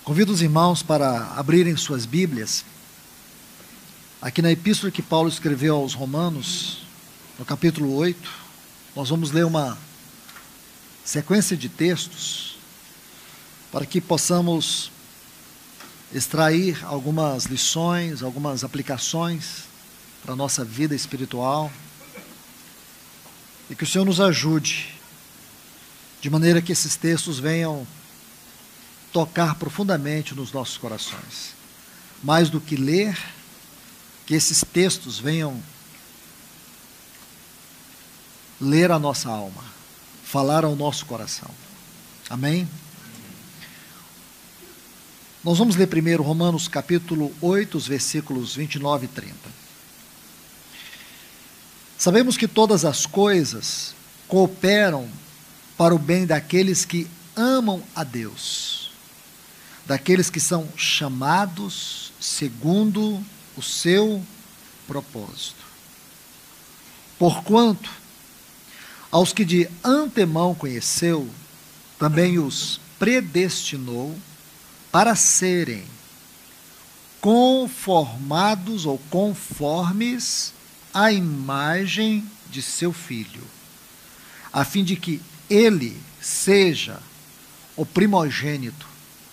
Convido os irmãos para abrirem suas Bíblias, aqui na epístola que Paulo escreveu aos Romanos, no capítulo 8, nós vamos ler uma sequência de textos, para que possamos extrair algumas lições, algumas aplicações para a nossa vida espiritual, e que o Senhor nos ajude, de maneira que esses textos venham tocar profundamente nos nossos corações. Mais do que ler, que esses textos venham ler a nossa alma, falar ao nosso coração. Amém? Nós vamos ler primeiro Romanos capítulo 8, os versículos 29 e 30. Sabemos que todas as coisas cooperam para o bem daqueles que amam a Deus, daqueles que são chamados segundo o seu propósito. Porquanto, aos que de antemão conheceu, também os predestinou para serem conformados ou conformes à imagem de seu Filho, a fim de que ele seja o primogênito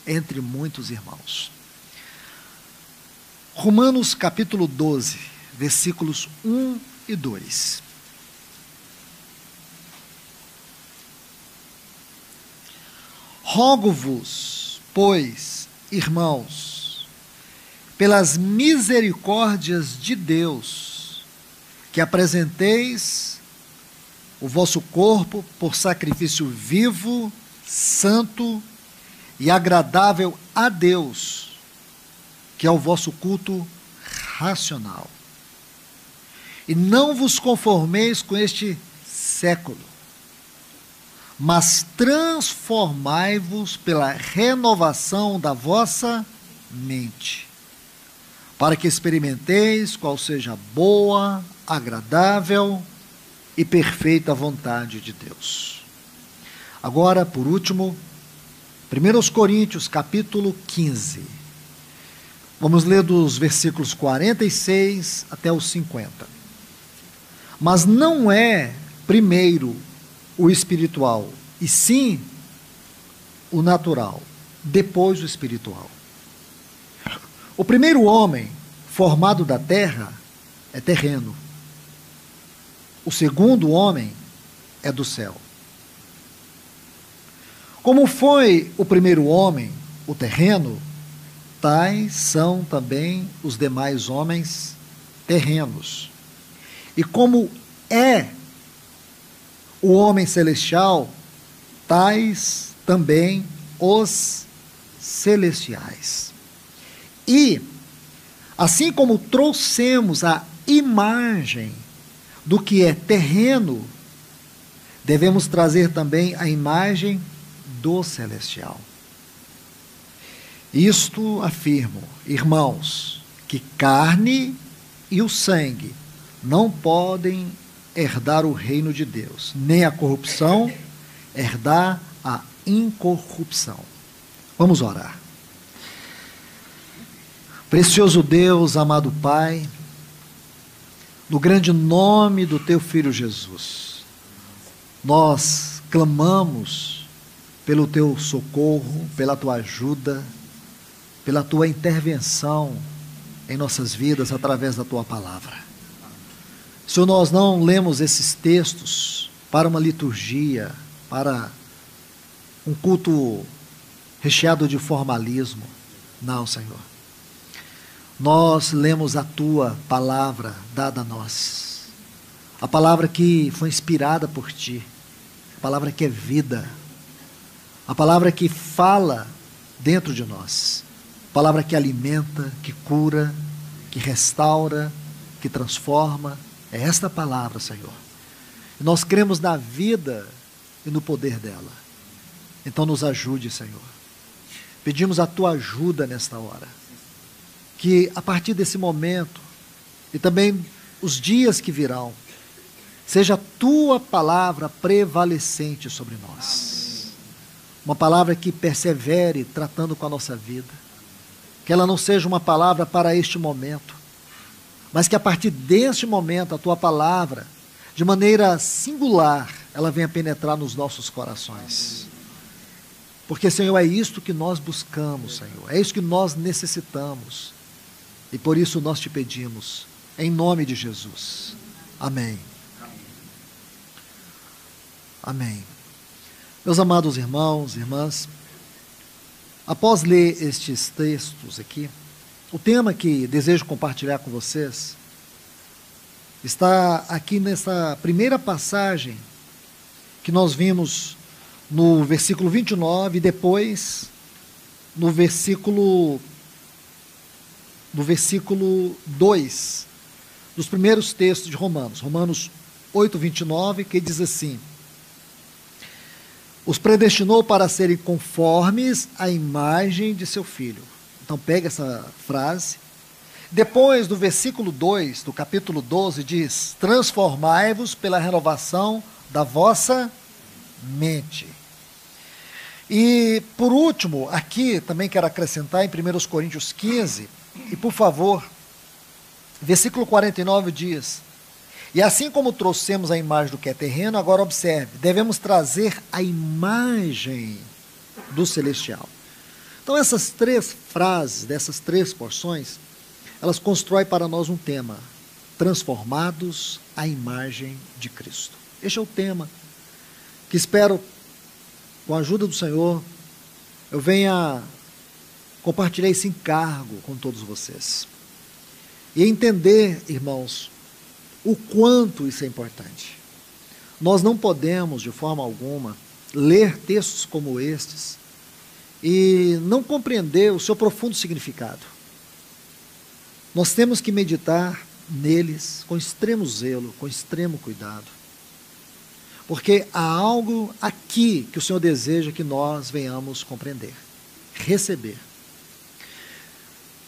entre muitos irmãos. Romanos capítulo 12, versículos 1 e 2. Rogo-vos, pois, irmãos, pelas misericórdias de Deus, que apresenteis o vosso corpo por sacrifício vivo, santo e agradável a Deus, que é o vosso culto racional. E não vos conformeis com este século, mas transformai-vos pela renovação da vossa mente, para que experimenteis qual seja a boa, agradável e perfeita vontade de Deus. Agora, por último, 1 Coríntios, capítulo 15. Vamos ler dos versículos 46 até os 50. Mas não é primeiro o espiritual, e sim o natural, depois o espiritual. O primeiro homem formado da terra é terreno. O segundo homem é do céu. Como foi o primeiro homem, o terreno, tais são também os demais homens terrenos. E como é o homem celestial, tais também os celestiais. E, assim como trouxemos a imagem do que é terreno, devemos trazer também a imagem do celestial. Isto afirmo, irmãos, que carne e o sangue não podem herdar o reino de Deus, nem a corrupção herdar a incorrupção. Vamos orar. Precioso Deus, amado Pai, no grande nome do Teu Filho Jesus, nós clamamos pelo Teu socorro, pela Tua ajuda, pela Tua intervenção em nossas vidas através da Tua palavra. Senhor, nós não lemos esses textos para uma liturgia, para um culto recheado de formalismo. Não, Senhor. Nós lemos a Tua palavra dada a nós, a palavra que foi inspirada por Ti, a palavra que é vida, a palavra que fala dentro de nós, a palavra que alimenta, que cura, que restaura, que transforma. É esta palavra, Senhor. E nós cremos na vida e no poder dela. Então nos ajude, Senhor. Pedimos a Tua ajuda nesta hora. Que a partir desse momento, e também os dias que virão, seja a Tua palavra prevalecente sobre nós. uma palavra que persevere tratando com a nossa vida, que ela não seja uma palavra para este momento, mas que a partir deste momento a tua palavra, de maneira singular, ela venha penetrar nos nossos corações. Porque, Senhor, é isto que nós buscamos, Senhor, é isso que nós necessitamos, e por isso nós te pedimos, em nome de Jesus. Amém. Amém. Meus amados irmãos e irmãs, após ler estes textos aqui, o tema que desejo compartilhar com vocês está aqui nessa primeira passagem que nós vimos no versículo 29 e depois no versículo 2 dos primeiros textos de Romanos. Romanos 8, 29, que diz assim: os predestinou para serem conformes à imagem de seu Filho. Então pega essa frase. Depois do versículo 2, do capítulo 12, diz: transformai-vos pela renovação da vossa mente. E por último, aqui também quero acrescentar em 1 Coríntios 15, e por favor, versículo 49 diz: e assim como trouxemos a imagem do que é terreno, agora observe, devemos trazer a imagem do celestial. Então essas três frases, dessas três porções, elas constroem para nós um tema: transformados à imagem de Cristo. Este é o tema que espero, com a ajuda do Senhor, eu venha compartilhar esse encargo com todos vocês. E entender, irmãos, o quanto isso é importante. Nós não podemos, de forma alguma, ler textos como estes e não compreender o seu profundo significado. Nós temos que meditar neles com extremo zelo, com extremo cuidado, porque há algo aqui que o Senhor deseja que nós venhamos compreender, receber.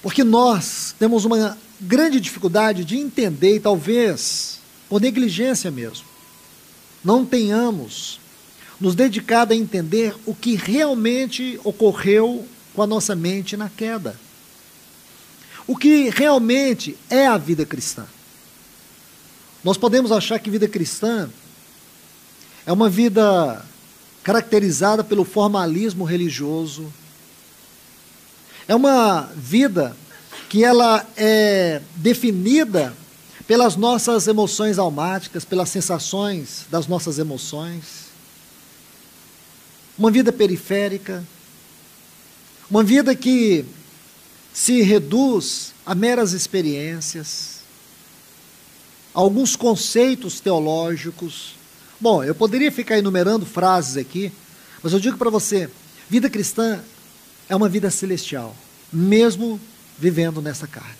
Porque nós temos uma grande dificuldade de entender, e talvez por negligência mesmo, não tenhamos nos dedicado a entender o que realmente ocorreu com a nossa mente na queda. O que realmente é a vida cristã. Nós podemos achar que vida cristã é uma vida caracterizada pelo formalismo religioso, é uma vida que ela é definida pelas nossas emoções almáticas, pelas sensações das nossas emoções, uma vida periférica, uma vida que se reduz a meras experiências, a alguns conceitos teológicos. Bom, eu poderia ficar enumerando frases aqui, mas eu digo para você, vida cristã é uma vida celestial, mesmo vivendo nessa carne,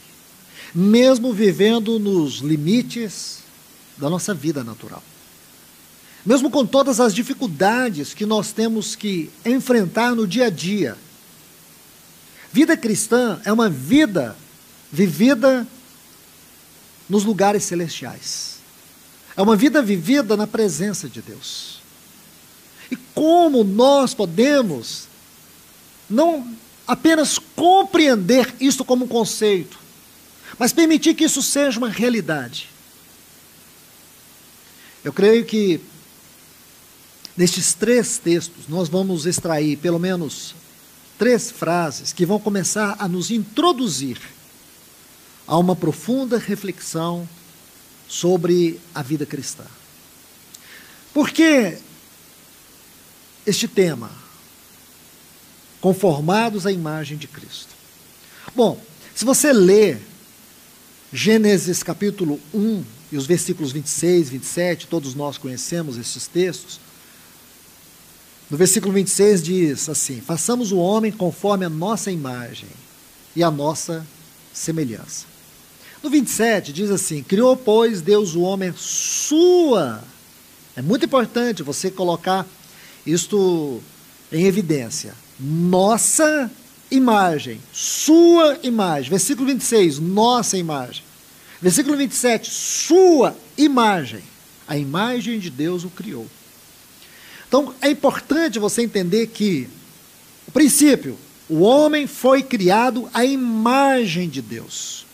mesmo vivendo nos limites da nossa vida natural, mesmo com todas as dificuldades que nós temos que enfrentar no dia a dia. Vida cristã é uma vida vivida nos lugares celestiais, é uma vida vivida na presença de Deus. E como nós podemos não apenas compreender isso como um conceito, mas permitir que isso seja uma realidade? Eu creio que nestes três textos nós vamos extrair pelo menos três frases que vão começar a nos introduzir a uma profunda reflexão sobre a vida cristã. Por que este tema? Conformados à imagem de Cristo. Bom, se você ler Gênesis capítulo 1 e os versículos 26, 27, todos nós conhecemos esses textos. No versículo 26 diz assim: façamos o homem conforme a nossa imagem e a nossa semelhança. No 27 diz assim: criou, pois, Deus o homem sua. É muito importante você colocar isto em evidência. Nossa imagem, sua imagem. Versículo 26, nossa imagem. Versículo 27, sua imagem. A imagem de Deus o criou. Então, é importante você entender que, o princípio, o homem foi criado à imagem de Deus.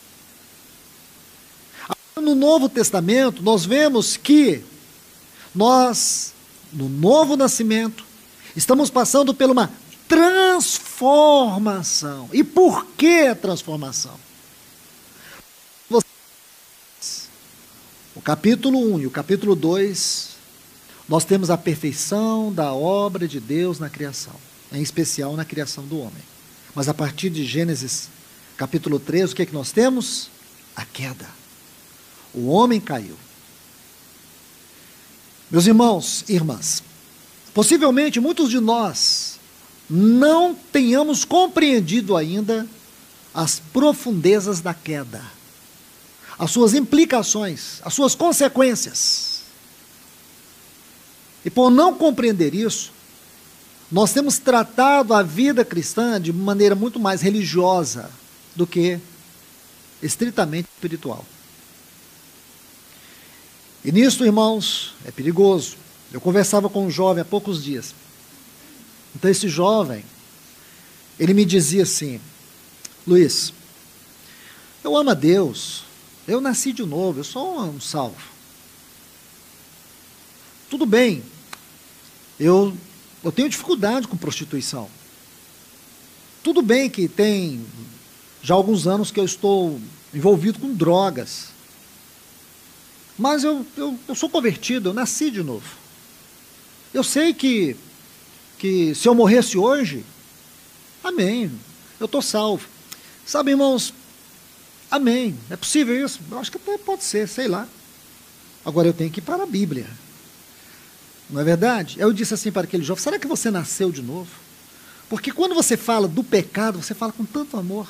No Novo Testamento, nós vemos que nós, no novo nascimento, estamos passando por uma transformação. E por que a transformação? O capítulo 1 e o capítulo 2, nós temos a perfeição da obra de Deus na criação, em especial na criação do homem. Mas a partir de Gênesis capítulo 3, o que é que nós temos? A queda. O homem caiu. Meus irmãos e irmãs, possivelmente muitos de nós não tenhamos compreendido ainda as profundezas da queda, as suas implicações, as suas consequências. E por não compreender isso, nós temos tratado a vida cristã de maneira muito mais religiosa do que estritamente espiritual. E nisso, irmãos, é perigoso. Eu conversava com um jovem há poucos dias. Então esse jovem, ele me dizia assim: Luiz, eu amo a Deus, eu nasci de novo, eu sou um salvo. Tudo bem, eu tenho dificuldade com prostituição. Tudo bem que tem já alguns anos que eu estou envolvido com drogas. Mas eu sou convertido, eu nasci de novo. Eu sei que se eu morresse hoje, amém, eu estou salvo. Sabe, irmãos, amém, é possível isso? Eu acho que até pode ser, sei lá. Agora eu tenho que ir para a Bíblia. Não é verdade? Eu disse assim para aquele jovem: será que você nasceu de novo? Porque quando você fala do pecado, você fala com tanto amor.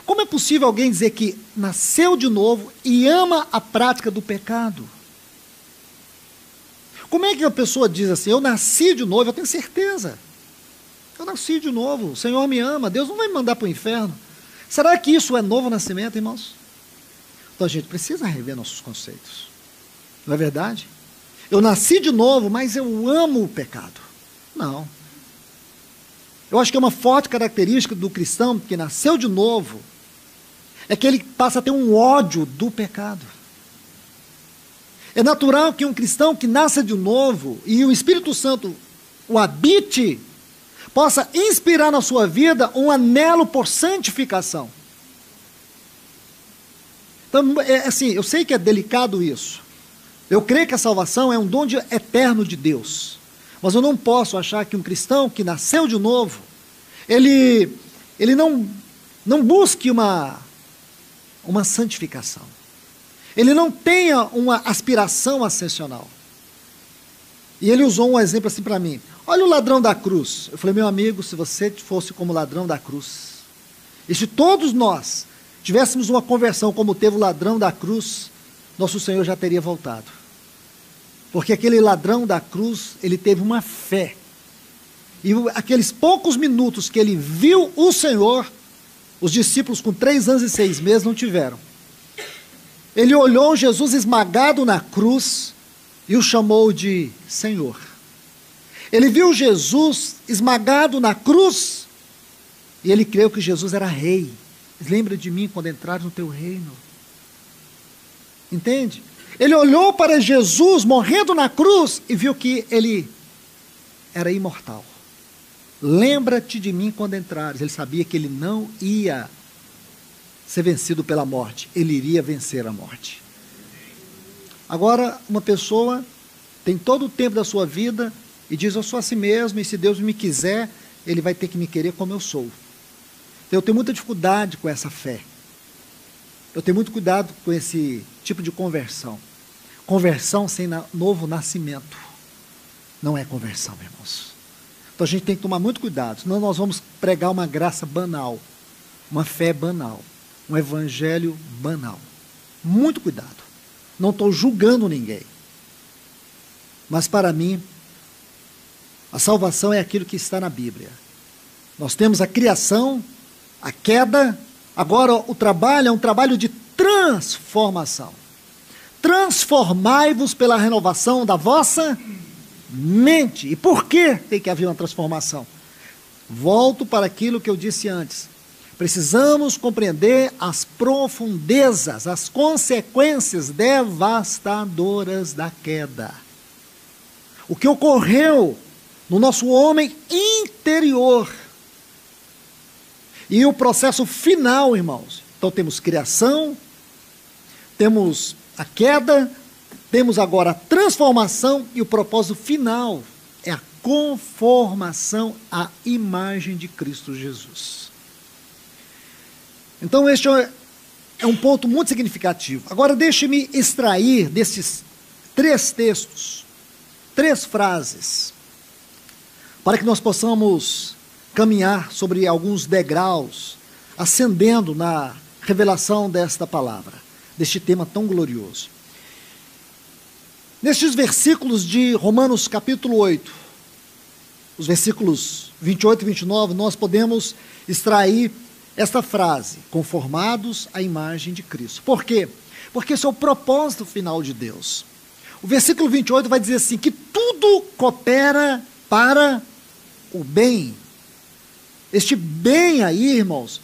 Como é possível alguém dizer que nasceu de novo e ama a prática do pecado? Como é que a pessoa diz assim: eu nasci de novo? Eu tenho certeza. Eu nasci de novo, o Senhor me ama, Deus não vai me mandar para o inferno. Será que isso é novo nascimento, irmãos? Então a gente precisa rever nossos conceitos. Não é verdade? Eu nasci de novo, mas eu amo o pecado. Não. Eu acho que é uma forte característica do cristão que nasceu de novo, é que ele passa a ter um ódio do pecado. É natural que um cristão que nasça de novo e o Espírito Santo o habite, possa inspirar na sua vida um anelo por santificação. Então, assim, eu sei que é delicado isso. Eu creio que a salvação é um dom eterno de Deus. Mas eu não posso achar que um cristão que nasceu de novo, ele não busque uma santificação. Ele não tenha uma aspiração ascensional. E ele usou um exemplo assim para mim. Olha o ladrão da cruz. Eu falei: meu amigo, se você fosse como o ladrão da cruz, e se todos nós tivéssemos uma conversão como teve o ladrão da cruz, nosso Senhor já teria voltado. Porque aquele ladrão da cruz, ele teve uma fé. E aqueles poucos minutos que ele viu o Senhor, os discípulos com 3 anos e 6 meses não tiveram. Ele olhou Jesus esmagado na cruz e o chamou de Senhor. Ele viu Jesus esmagado na cruz e ele creu que Jesus era rei. Lembra de mim quando entrares no teu reino. Entende? Ele olhou para Jesus morrendo na cruz e viu que ele era imortal. Lembra-te de mim quando entrares. Ele sabia que ele não ia ser vencido pela morte, ele iria vencer a morte. Agora, uma pessoa tem todo o tempo da sua vida e diz: eu sou a si mesmo, e se Deus me quiser, Ele vai ter que me querer como eu sou. Então, eu tenho muita dificuldade com essa fé. Eu tenho muito cuidado com esse tipo de conversão. Conversão sem novo nascimento não é conversão, irmãos. Então a gente tem que tomar muito cuidado, senão nós vamos pregar uma graça banal, uma fé banal, um evangelho banal. Muito cuidado. Não estou julgando ninguém. Mas para mim, a salvação é aquilo que está na Bíblia. Nós temos a criação, a queda, agora o trabalho é um trabalho de transformação. Transformai-vos pela renovação da vossa mente. E por que tem que haver uma transformação? Volto para aquilo que eu disse antes. Precisamos compreender as profundezas, as consequências devastadoras da queda. O que ocorreu no nosso homem interior. E o processo final, irmãos. Então temos criação, temos a queda, temos agora a transformação e o propósito final é a conformação à imagem de Cristo Jesus. Então este é um ponto muito significativo. Agora deixe-me extrair desses 3 textos, 3 frases, para que nós possamos caminhar sobre alguns degraus, ascendendo na revelação desta palavra, deste tema tão glorioso. Nestes versículos de Romanos capítulo 8, os versículos 28 e 29, nós podemos extrair esta frase, conformados à imagem de Cristo. Por quê? Porque esse é o propósito final de Deus. O versículo 28 vai dizer assim, que tudo coopera para o bem. Este bem aí, irmãos,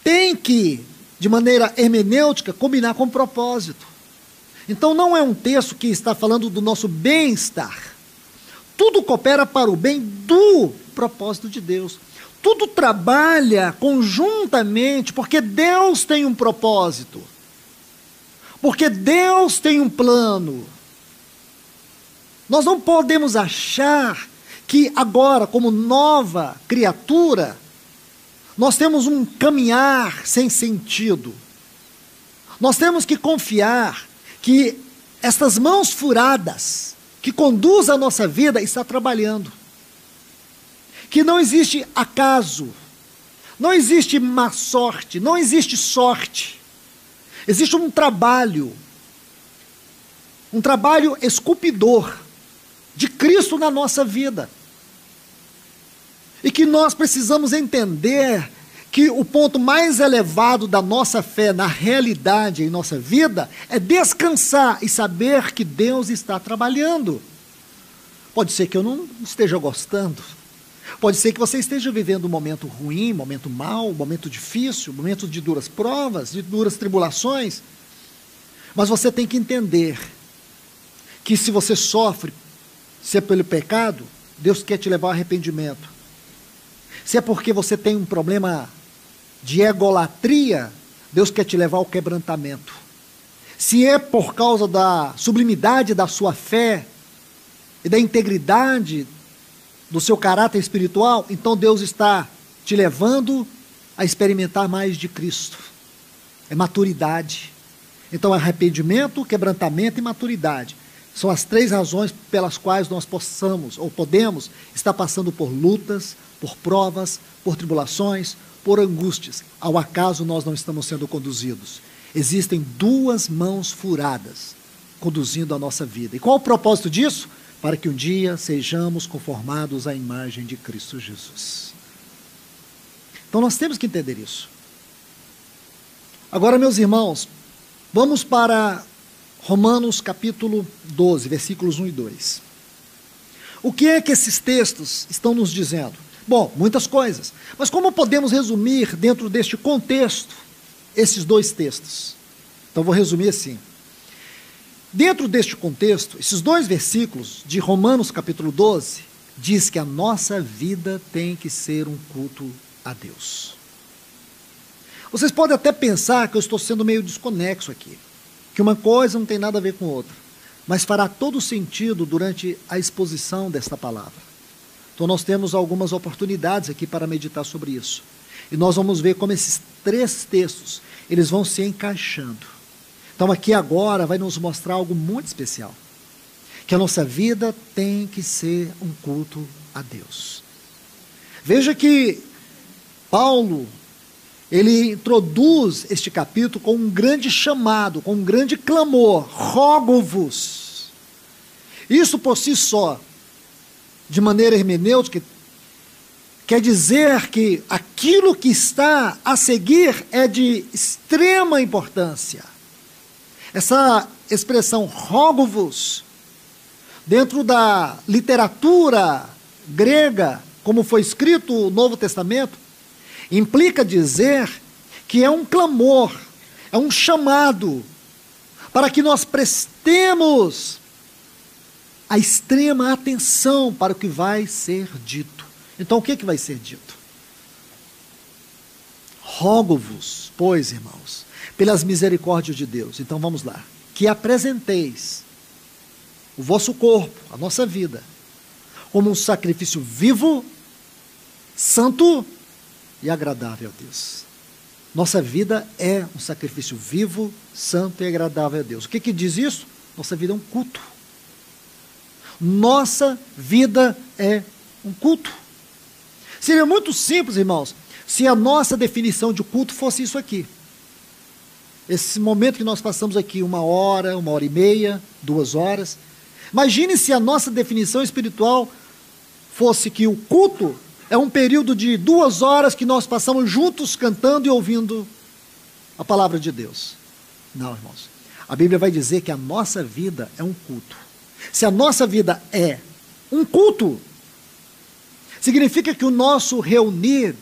tem que, de maneira hermenêutica, combinar com o propósito. Então não é um texto que está falando do nosso bem-estar. Tudo coopera para o bem do propósito de Deus. Tudo trabalha conjuntamente, porque Deus tem um propósito. Porque Deus tem um plano. Nós não podemos achar que agora, como nova criatura, nós temos um caminhar sem sentido. Nós temos que confiar que estas mãos furadas, que conduzem a nossa vida, está trabalhando. Que não existe acaso, não existe má sorte, não existe sorte. Existe um trabalho esculpidor de Cristo na nossa vida. E que nós precisamos entender que o ponto mais elevado da nossa fé na realidade em nossa vida é descansar e saber que Deus está trabalhando. Pode ser que eu não esteja gostando. Pode ser que você esteja vivendo um momento ruim, um momento mau, um momento difícil, um momento de duras provas, de duras tribulações. Mas você tem que entender que se você sofre, se é pelo pecado, Deus quer te levar ao arrependimento. Se é porque você tem um problema de egolatria, Deus quer te levar ao quebrantamento. Se é por causa da sublimidade da sua fé e da integridade do seu caráter espiritual, então Deus está te levando a experimentar mais de Cristo. É maturidade. Então arrependimento, quebrantamento e maturidade. São as 3 razões pelas quais nós possamos ou podemos estar passando por lutas, por provas, por tribulações, por angústias. Ao acaso nós não estamos sendo conduzidos. Existem 2 mãos furadas conduzindo a nossa vida. E qual o propósito disso? Para que um dia sejamos conformados à imagem de Cristo Jesus. Então nós temos que entender isso. Agora, meus irmãos, vamos para Romanos capítulo 12, versículos 1 e 2. O que é que esses textos estão nos dizendo? Bom, muitas coisas. Mas como podemos resumir dentro deste contexto esses 2 textos? Então vou resumir assim. Dentro deste contexto, esses 2 versículos de Romanos capítulo 12, diz que a nossa vida tem que ser um culto a Deus. Vocês podem até pensar que eu estou sendo meio desconexo aqui, que uma coisa não tem nada a ver com outra, mas fará todo sentido durante a exposição desta palavra. Então nós temos algumas oportunidades aqui para meditar sobre isso. E nós vamos ver como esses 3 textos, eles vão se encaixando. Então aqui agora vai nos mostrar algo muito especial. Que a nossa vida tem que ser um culto a Deus. Veja que Paulo, ele introduz este capítulo com um grande chamado, com um grande clamor. Rogo-vos. Isso por si só, de maneira hermenêutica, quer dizer que aquilo que está a seguir é de extrema importância. Essa expressão, rogo-vos, dentro da literatura grega, como foi escrito o Novo Testamento, implica dizer que é um clamor, é um chamado para que nós prestemos a extrema atenção para o que vai ser dito. Então, o que vai ser dito? Rogo-vos, pois, irmãos, pelas misericórdias de Deus. Então, vamos lá. Que apresenteis o vosso corpo, a nossa vida, como um sacrifício vivo, santo e agradável a Deus. Nossa vida é um sacrifício vivo, santo e agradável a Deus. O que diz isso? Nossa vida é um culto. Nossa vida é um culto. Seria muito simples, irmãos, se a nossa definição de culto fosse isso aqui. Esse momento que nós passamos aqui, 1 hora, 1h30, 2 horas. Imagine se a nossa definição espiritual fosse que o culto é um período de 2 horas que nós passamos juntos cantando e ouvindo a palavra de Deus. Não, irmãos. A Bíblia vai dizer que a nossa vida é um culto. Se a nossa vida é um culto, significa que o nosso reunir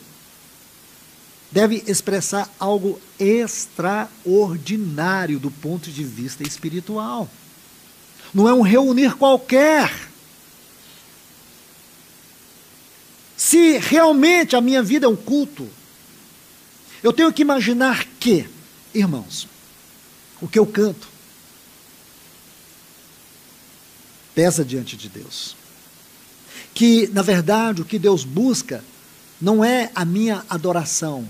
deve expressar algo extraordinário do ponto de vista espiritual. Não é um reunir qualquer. Se realmente a minha vida é um culto, eu tenho que imaginar que, irmãos, o que eu canto pesa diante de Deus. Que, na verdade, o que Deus busca não é a minha adoração,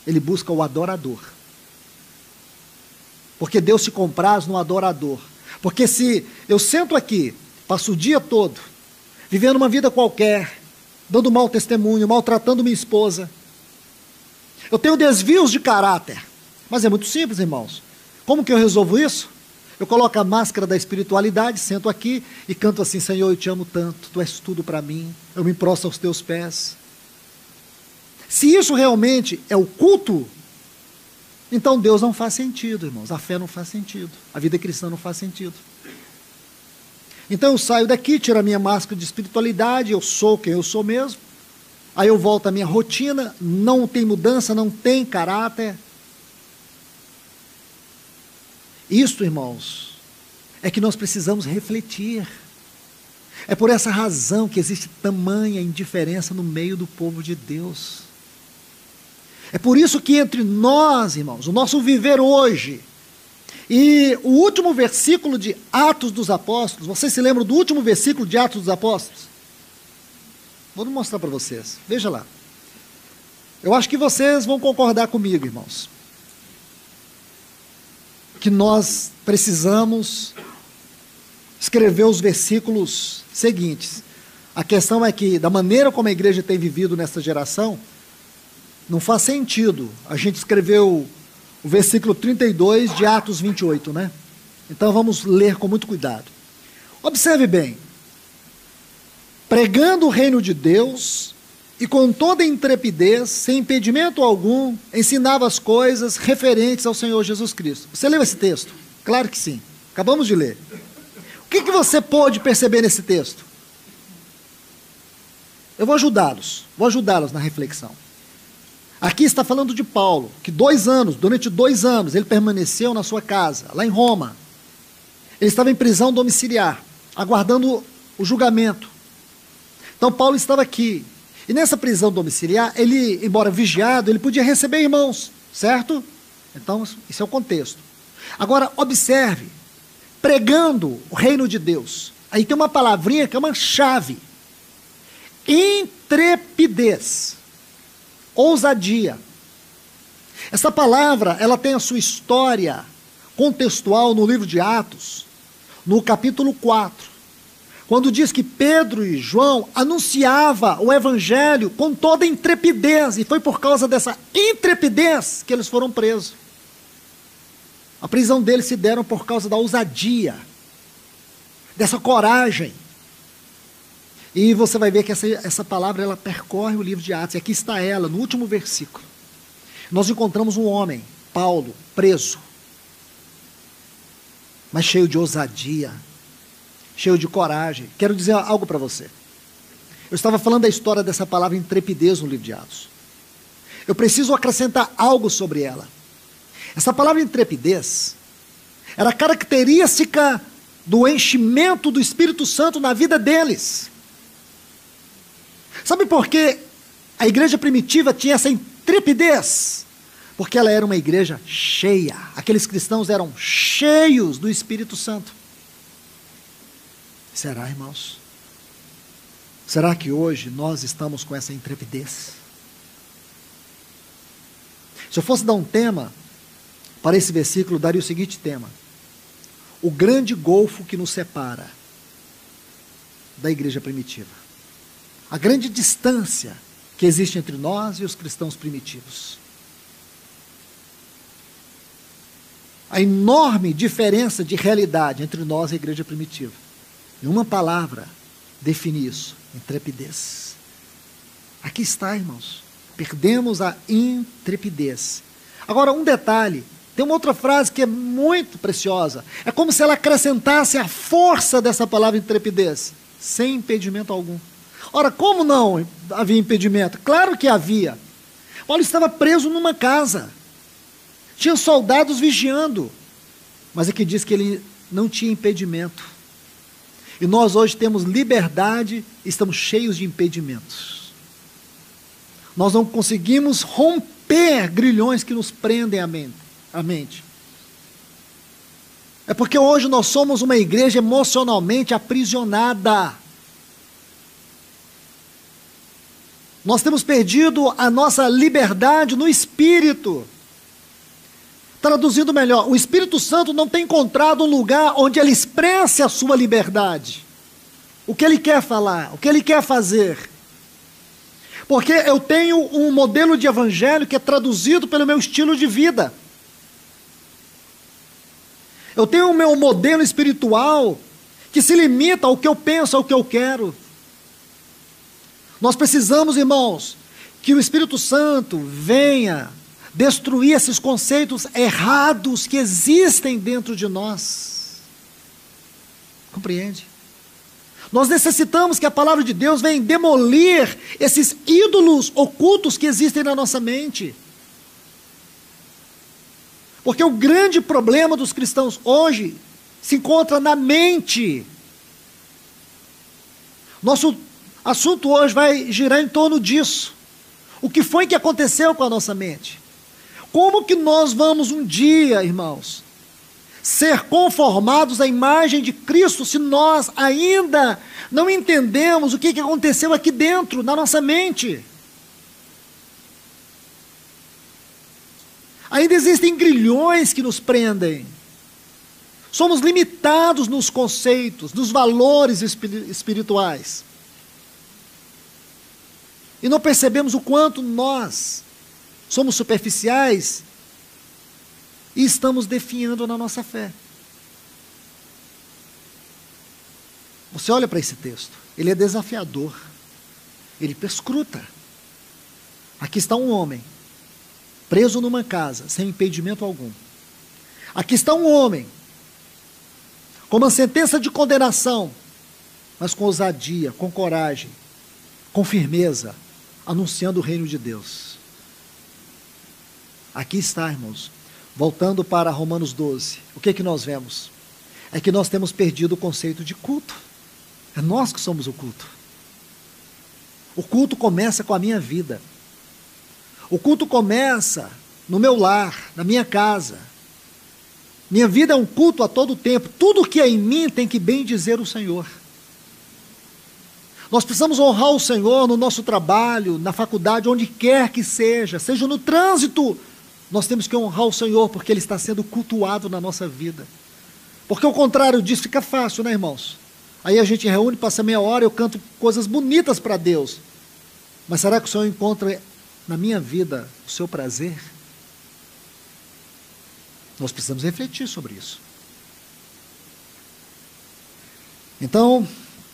Ele busca o adorador. Porque Deus se compraz no adorador. Porque se eu sento aqui, passo o dia todo, vivendo uma vida qualquer, dando mau testemunho, maltratando minha esposa, eu tenho desvios de caráter. Mas é muito simples, irmãos. Como que eu resolvo isso? Eu coloco a máscara da espiritualidade, sento aqui e canto assim: Senhor, eu te amo tanto, Tu és tudo para mim, eu me prostro aos Teus pés. Se isso realmente é o culto, então Deus não faz sentido, irmãos. A fé não faz sentido, a vida cristã não faz sentido. Então eu saio daqui, tiro a minha máscara de espiritualidade, eu sou quem eu sou mesmo, aí eu volto à minha rotina, não tem mudança, não tem caráter. Isto, irmãos, é que nós precisamos refletir. É por essa razão que existe tamanha indiferença no meio do povo de Deus. É por isso que entre nós, irmãos, o nosso viver hoje, e o último versículo de Atos dos Apóstolos, vocês se lembram do último versículo de Atos dos Apóstolos? Vou mostrar para vocês, veja lá. Eu acho que vocês vão concordar comigo, irmãos, que nós precisamos escrever os versículos seguintes. A questão é que, da maneira como a igreja tem vivido nessa geração, não faz sentido a gente escrever o versículo 32 de Atos 28, né? Então vamos ler com muito cuidado. Observe bem: pregando o reino de Deus e com toda intrepidez, sem impedimento algum, ensinava as coisas referentes ao Senhor Jesus Cristo. Você leu esse texto? Claro que sim, acabamos de ler. O que você pôde perceber nesse texto? Eu vou ajudá-los na reflexão. Aqui está falando de Paulo, que durante 2 anos, ele permaneceu na sua casa, lá em Roma. Ele estava em prisão domiciliar, aguardando o julgamento. Então Paulo estava aqui. E nessa prisão domiciliar, ele, embora vigiado, ele podia receber irmãos, certo? Então, esse é o contexto. Agora, observe, pregando o reino de Deus. Aí tem uma palavrinha que é uma chave. Intrepidez. Ousadia. Essa palavra, ela tem a sua história contextual no livro de Atos, no capítulo 4. Quando diz que Pedro e João anunciavam o evangelho com toda intrepidez, e foi por causa dessa intrepidez que eles foram presos. A prisão deles se deram por causa da ousadia, dessa coragem. E você vai ver que essa palavra, ela percorre o livro de Atos, e aqui está ela, no último versículo. Nós encontramos um homem, Paulo, preso, mas cheio de ousadia, cheio de coragem. Quero dizer algo para você. Eu estava falando da história dessa palavra intrepidez no livro de Atos. Eu preciso acrescentar algo sobre ela. Essa palavra intrepidez era característica do enchimento do Espírito Santo na vida deles. Sabe por que a igreja primitiva tinha essa intrepidez? Porque ela era uma igreja cheia. Aqueles cristãos eram cheios do Espírito Santo. Será, irmãos? Será que hoje nós estamos com essa intrepidez? Se eu fosse dar um tema para esse versículo, daria o seguinte tema: o grande golfo que nos separa da igreja primitiva. A grande distância que existe entre nós e os cristãos primitivos. A enorme diferença de realidade entre nós e a igreja primitiva. Em uma palavra define isso: intrepidez. Aqui está, irmãos. Perdemos a intrepidez. Agora, um detalhe. Tem uma outra frase que é muito preciosa. É como se ela acrescentasse a força dessa palavra intrepidez. Sem impedimento algum. Ora, como não havia impedimento? Claro que havia. Paulo estava preso numa casa. Tinha soldados vigiando. Mas aqui diz que ele não tinha impedimento. E nós hoje temos liberdade e estamos cheios de impedimentos. Nós não conseguimos romper grilhões que nos prendem a mente. É porque hoje nós somos uma igreja emocionalmente aprisionada. Nós temos perdido a nossa liberdade no Espírito. Traduzindo melhor, o Espírito Santo não tem encontrado um lugar onde ele expresse a sua liberdade. O que ele quer falar, o que ele quer fazer. Porque eu tenho um modelo de evangelho que é traduzido pelo meu estilo de vida. Eu tenho o meu modelo espiritual que se limita ao que eu penso, ao que eu quero. Nós precisamos, irmãos, que o Espírito Santo venha destruir esses conceitos errados que existem dentro de nós. Compreende? Nós necessitamos que a palavra de Deus venha demolir esses ídolos ocultos que existem na nossa mente. Porque o grande problema dos cristãos hoje se encontra na mente. Nosso assunto hoje vai girar em torno disso. O que foi que aconteceu com a nossa mente? Como que nós vamos um dia, irmãos, ser conformados à imagem de Cristo se nós ainda não entendemos o que aconteceu aqui dentro, na nossa mente? Ainda existem grilhões que nos prendem. Somos limitados nos conceitos, nos valores espirituais. E não percebemos o quanto nós somos superficiais e estamos definhando na nossa fé. Você olha para esse texto, ele é desafiador, ele perscruta. Aqui está um homem, preso numa casa, sem impedimento algum. Aqui está um homem, com uma sentença de condenação, mas com ousadia, com coragem, com firmeza, anunciando o reino de Deus. Aqui está, irmãos, voltando para Romanos 12, o que nós vemos? É que nós temos perdido o conceito de culto. É nós que somos o culto. O culto começa com a minha vida. O culto começa no meu lar, na minha casa. Minha vida é um culto a todo tempo. Tudo que é em mim tem que bem dizer o Senhor. Nós precisamos honrar o Senhor no nosso trabalho, na faculdade, onde quer que seja no trânsito. Nós temos que honrar o Senhor, porque Ele está sendo cultuado na nossa vida. Porque o contrário disso fica fácil, né, irmãos? Aí a gente reúne, passa meia hora, eu canto coisas bonitas para Deus. Mas será que o Senhor encontra na minha vida o seu prazer? Nós precisamos refletir sobre isso. Então,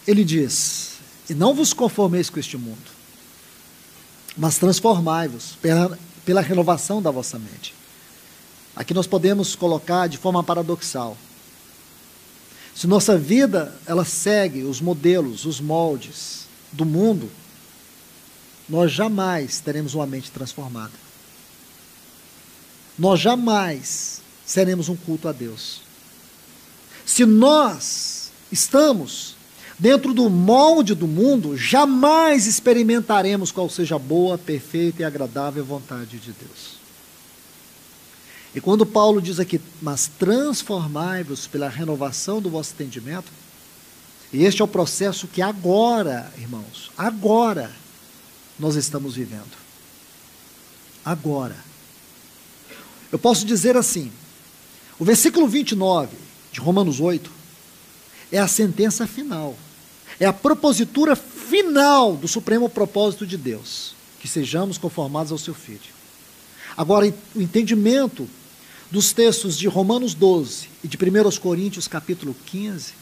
ele diz: e não vos conformeis com este mundo, mas transformai-vos pela renovação da vossa mente. Aqui nós podemos colocar de forma paradoxal: se nossa vida ela segue os modelos, os moldes do mundo, nós jamais teremos uma mente transformada. Nós jamais seremos um culto a Deus. Se nós estamos dentro do molde do mundo, jamais experimentaremos qual seja a boa, perfeita e agradável vontade de Deus. E quando Paulo diz aqui, mas transformai-vos pela renovação do vosso entendimento, e este é o processo que agora, irmãos, agora nós estamos vivendo. Agora. Eu posso dizer assim, o versículo 29 de Romanos 8 é a sentença final, é a propositura final do supremo propósito de Deus, que sejamos conformados ao seu Filho. Agora, o entendimento dos textos de Romanos 12 e de 1 Coríntios capítulo 15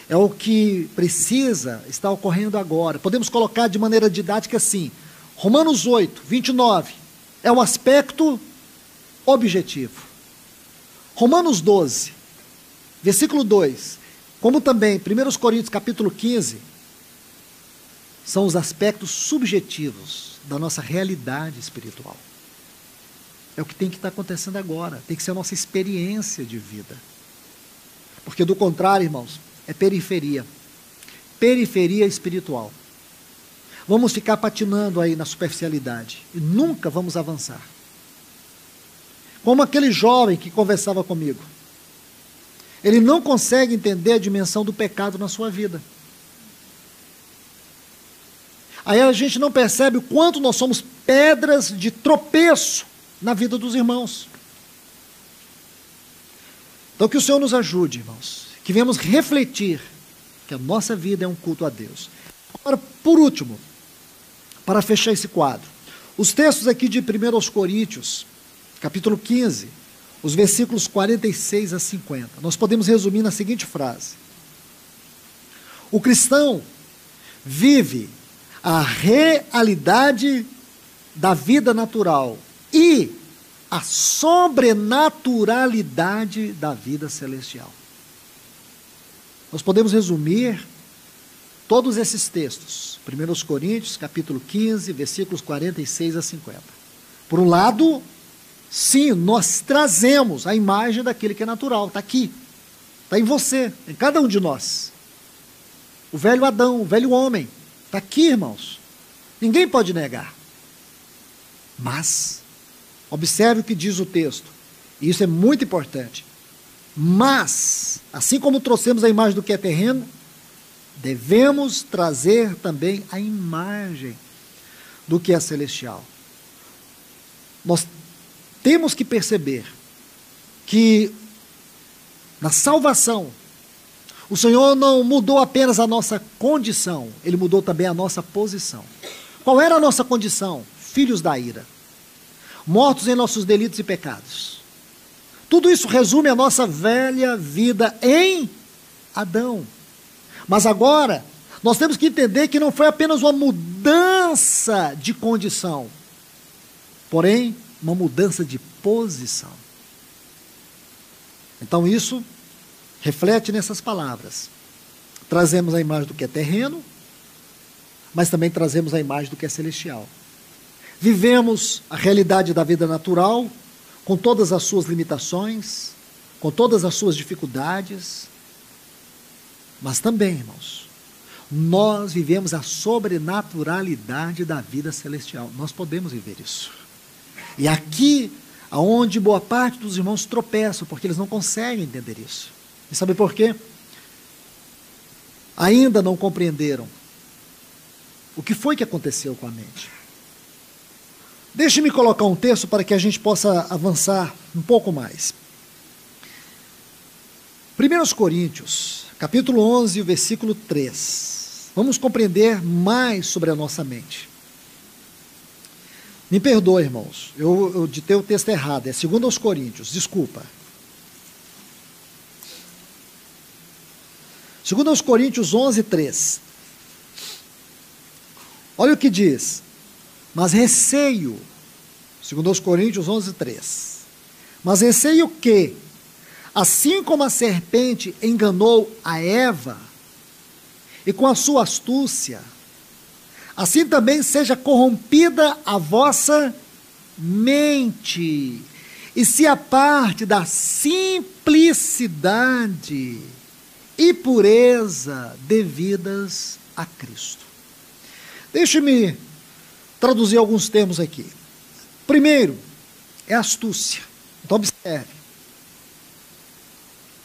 é o que precisa estar ocorrendo agora. Podemos colocar de maneira didática assim, Romanos 8, 29 é o aspecto objetivo. Romanos 12, versículo 2, como também 1 Coríntios capítulo 15, são os aspectos subjetivos da nossa realidade espiritual. É o que tem que estar acontecendo agora, tem que ser a nossa experiência de vida. Porque do contrário, irmãos, é periferia espiritual. Vamos ficar patinando aí na superficialidade e nunca vamos avançar. Como aquele jovem que conversava comigo. Ele não consegue entender a dimensão do pecado na sua vida. Aí a gente não percebe o quanto nós somos pedras de tropeço na vida dos irmãos. Então que o Senhor nos ajude, irmãos, que venhamos refletir que a nossa vida é um culto a Deus. Agora, por último, para fechar esse quadro, os textos aqui de 1 Coríntios, capítulo 15, os versículos 46 a 50, nós podemos resumir na seguinte frase: o cristão vive a realidade da vida natural e a sobrenaturalidade da vida celestial. Nós podemos resumir todos esses textos, 1 Coríntios, capítulo 15, versículos 46 a 50. Por um lado, sim, nós trazemos a imagem daquele que é natural, está aqui, está em você, em cada um de nós. O velho Adão, o velho homem, está aqui, irmãos. Ninguém pode negar. Mas, observe o que diz o texto, e isso é muito importante. Mas, assim como trouxemos a imagem do que é terreno, devemos trazer também a imagem do que é celestial. Nós temos que perceber que na salvação, o Senhor não mudou apenas a nossa condição, Ele mudou também a nossa posição. Qual era a nossa condição? Filhos da ira, mortos em nossos delitos e pecados. Tudo isso resume a nossa velha vida em Adão. Mas agora, nós temos que entender que não foi apenas uma mudança de condição, porém, uma mudança de posição. Então isso reflete nessas palavras. Trazemos a imagem do que é terreno, mas também trazemos a imagem do que é celestial. Vivemos a realidade da vida natural, com todas as suas limitações, com todas as suas dificuldades, mas também, irmãos, nós vivemos a sobrenaturalidade da vida celestial. Nós podemos viver isso. E aqui, aonde boa parte dos irmãos tropeçam, porque eles não conseguem entender isso. E sabe por quê? Ainda não compreenderam o que foi que aconteceu com a mente. Deixe-me colocar um texto para que a gente possa avançar um pouco mais. 1 Coríntios, capítulo 11, versículo 3. Vamos compreender mais sobre a nossa mente. Me perdoe, irmãos, eu ditei o texto errado, é 2 Coríntios, desculpa. 2 Coríntios 11, 3. Olha o que diz: mas receio, 2 Coríntios 11, 3. Mas receio que, Assim como a serpente enganou a Eva, e com a sua astúcia, assim também seja corrompida a vossa mente, e se aparte da simplicidade e pureza devidas a Cristo. Deixe-me traduzir alguns termos aqui. Primeiro, é astúcia. Então observe.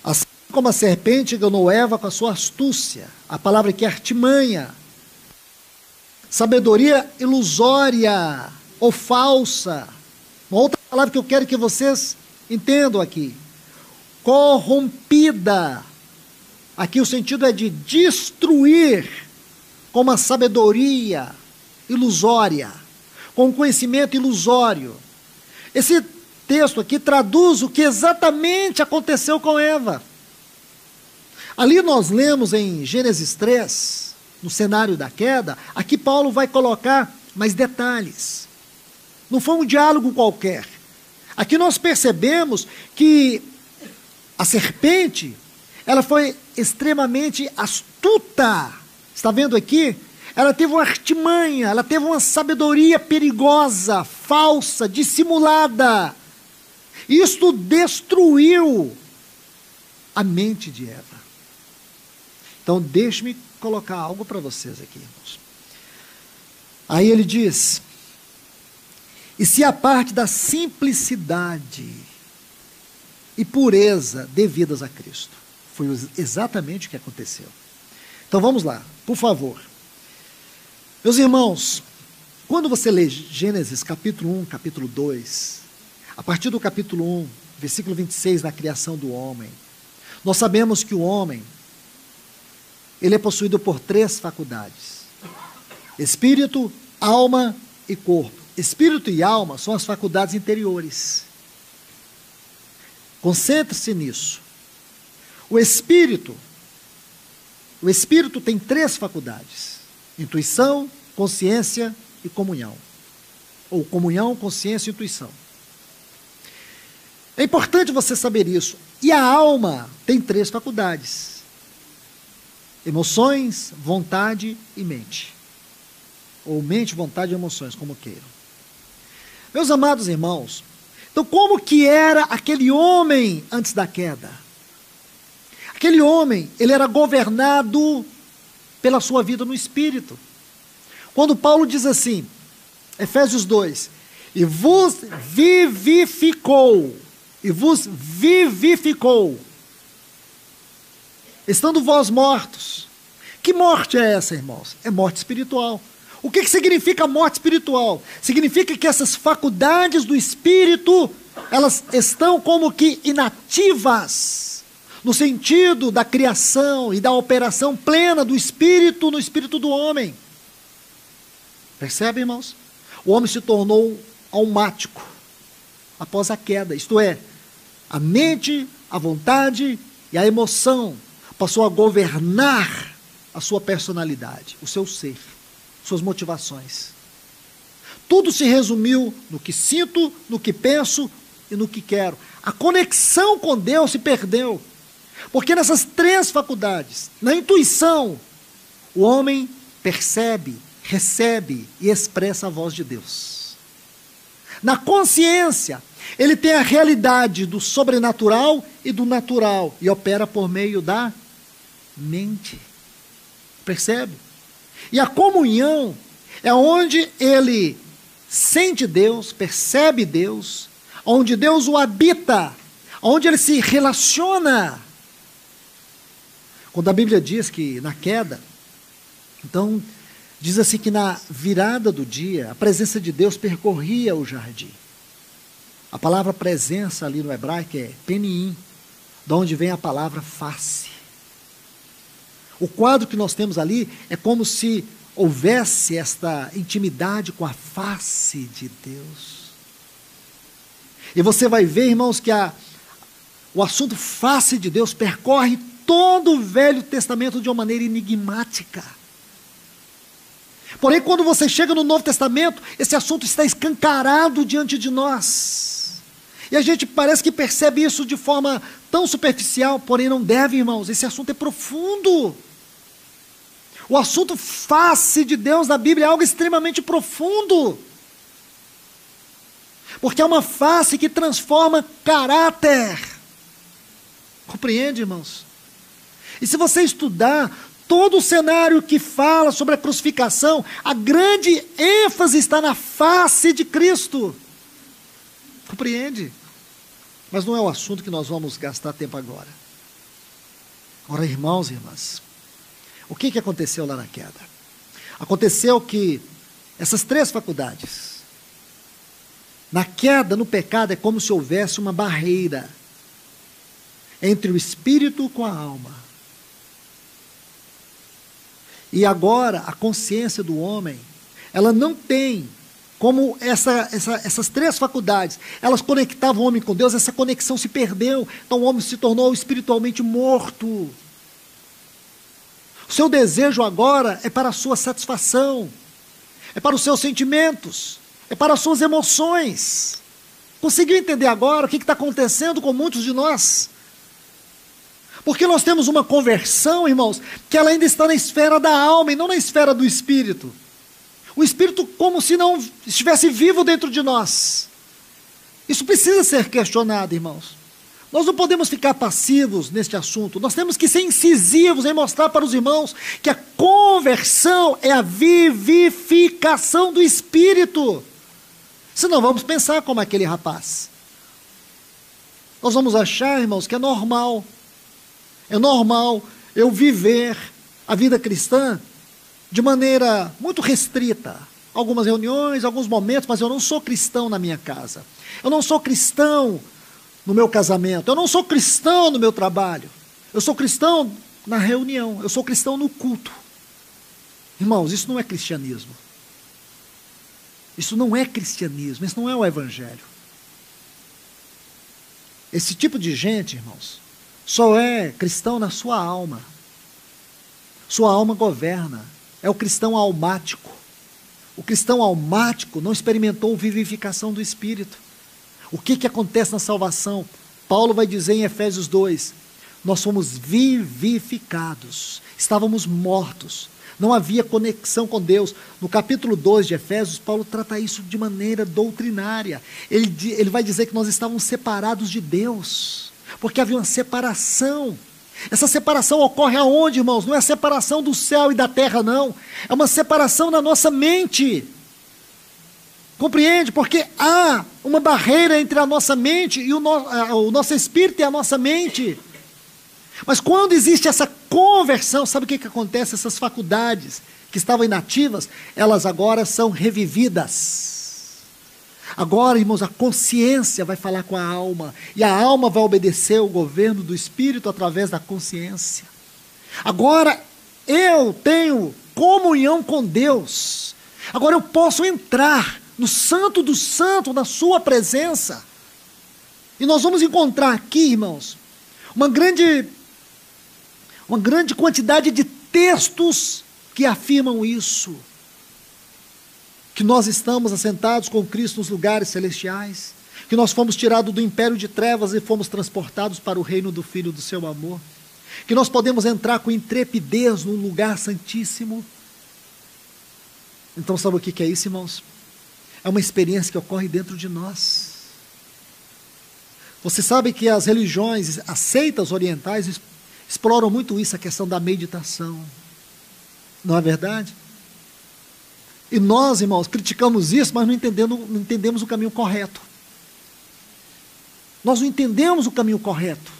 Assim como a serpente enganou Eva com a sua astúcia, a palavra aqui é artimanha, sabedoria ilusória ou falsa. Uma outra palavra que eu quero que vocês entendam aqui, corrompida. Aqui o sentido é de destruir com uma sabedoria ilusória, com um conhecimento ilusório. Esse texto aqui traduz o que exatamente aconteceu com Eva. Ali nós lemos em Gênesis 3, no cenário da queda, aqui Paulo vai colocar mais detalhes. Não foi um diálogo qualquer. Aqui nós percebemos que a serpente, ela foi extremamente astuta. Está vendo aqui? Ela teve uma artimanha, ela teve uma sabedoria perigosa, falsa, dissimulada. Isto destruiu a mente de Eva. Então, deixe-me colocar algo para vocês aqui, irmãos. Aí ele diz, e se a parte da simplicidade e pureza devidas a Cristo. Foi exatamente o que aconteceu. Então vamos lá, por favor. Meus irmãos, quando você lê Gênesis capítulo 1, capítulo 2, a partir do capítulo 1, versículo 26, na criação do homem, nós sabemos que o homem, ele é possuído por 3 faculdades: espírito, alma e corpo. Espírito e alma são as faculdades interiores. Concentre-se nisso. O espírito tem 3 faculdades: intuição, consciência e comunhão. Ou comunhão, consciência e intuição. É importante você saber isso. E a alma tem 3 faculdades: emoções, vontade e mente. Ou mente, vontade e emoções, como queiram. Meus amados irmãos, então como que era aquele homem antes da queda? Aquele homem, ele era governado pela sua vida no Espírito. Quando Paulo diz assim, Efésios 2, e vos vivificou, estando vós mortos. Que morte é essa, irmãos? É morte espiritual. O que significa morte espiritual? Significa que essas faculdades do Espírito, elas estão como que inativas, no sentido da criação e da operação plena do Espírito no espírito do homem. Percebe, irmãos? O homem se tornou almático após a queda, isto é, a mente, a vontade e a emoção passou a governar a sua personalidade, o seu ser, suas motivações. Tudo se resumiu no que sinto, no que penso e no que quero. A conexão com Deus se perdeu. Porque nessas 3 faculdades, na intuição, o homem percebe, recebe e expressa a voz de Deus. Na consciência, ele tem a realidade do sobrenatural e do natural e opera por meio da mente. Percebe? E a comunhão é onde ele sente Deus, percebe Deus, onde Deus o habita, onde ele se relaciona. Quando a Bíblia diz que na queda, então diz assim que na virada do dia, a presença de Deus percorria o jardim. A palavra presença ali no hebraico é peniim, de onde vem a palavra face. O quadro que nós temos ali é como se houvesse esta intimidade com a face de Deus. E você vai ver, irmãos, que o assunto face de Deus percorre todo o Velho Testamento de uma maneira enigmática. Porém, quando você chega no Novo Testamento, esse assunto está escancarado diante de nós. E a gente parece que percebe isso de forma tão superficial, porém não deve, irmãos. Esse assunto é profundo. O assunto face de Deus na Bíblia é algo extremamente profundo. Porque é uma face que transforma caráter. Compreende, irmãos? E se você estudar todo o cenário que fala sobre a crucificação, a grande ênfase está na face de Cristo. Compreende? Mas não é o assunto que nós vamos gastar tempo agora. Agora, irmãos e irmãs, o que aconteceu lá na queda? Aconteceu que essas três faculdades, na queda, no pecado, é como se houvesse uma barreira entre o espírito com a alma. E agora, a consciência do homem, ela não tem como essas três faculdades, elas conectavam o homem com Deus, essa conexão se perdeu, então o homem se tornou espiritualmente morto. O seu desejo agora é para a sua satisfação, é para os seus sentimentos, é para as suas emoções. Conseguiu entender agora o que está acontecendo com muitos de nós? Porque nós temos uma conversão, irmãos, que ela ainda está na esfera da alma e não na esfera do espírito. O espírito como se não estivesse vivo dentro de nós. Isso precisa ser questionado, irmãos. Nós não podemos ficar passivos neste assunto. Nós temos que ser incisivos em mostrar para os irmãos que a conversão é a vivificação do espírito. Senão vamos pensar como aquele rapaz. Nós vamos achar, irmãos, que é normal eu viver a vida cristã de maneira muito restrita. Algumas reuniões, alguns momentos, mas eu não sou cristão na minha casa. Eu não sou cristão no meu casamento. Eu não sou cristão no meu trabalho. Eu sou cristão na reunião. Eu sou cristão no culto. Irmãos, isso não é cristianismo. Isso não é cristianismo. Isso não é o evangelho. Esse tipo de gente, irmãos, só é cristão na sua alma. Sua alma governa. É o cristão almático. O cristão almático não experimentou vivificação do Espírito. O que acontece na salvação? Paulo vai dizer em Efésios 2, nós fomos vivificados. Estávamos mortos. Não havia conexão com Deus. No capítulo 2 de Efésios, Paulo trata isso de maneira doutrinária. Ele vai dizer que nós estávamos separados de Deus. Porque havia uma separação. Essa separação ocorre aonde, irmãos? Não é a separação do céu e da terra, não. É uma separação na nossa mente. Compreende? Porque há uma barreira entre a nossa mente e o nosso espírito e a nossa mente. Mas quando existe essa conversão, sabe o que acontece? Essas faculdades que estavam inativas, elas agora são revividas. Agora, irmãos, a consciência vai falar com a alma, e a alma vai obedecer o governo do Espírito através da consciência. Agora, eu tenho comunhão com Deus. Agora eu posso entrar no Santo do Santo, na sua presença. E nós vamos encontrar aqui, irmãos, uma grande quantidade de textos que afirmam isso. Que nós estamos assentados com Cristo nos lugares celestiais, que nós fomos tirados do império de trevas e fomos transportados para o reino do Filho do seu amor, que nós podemos entrar com intrepidez no lugar santíssimo. Então sabe o que é isso, irmãos? É uma experiência que ocorre dentro de nós. Você sabe que as religiões, as seitas orientais exploram muito isso, a questão da meditação. Não é verdade? E nós, irmãos, criticamos isso, mas não entendemos o caminho correto. Nós não entendemos o caminho correto.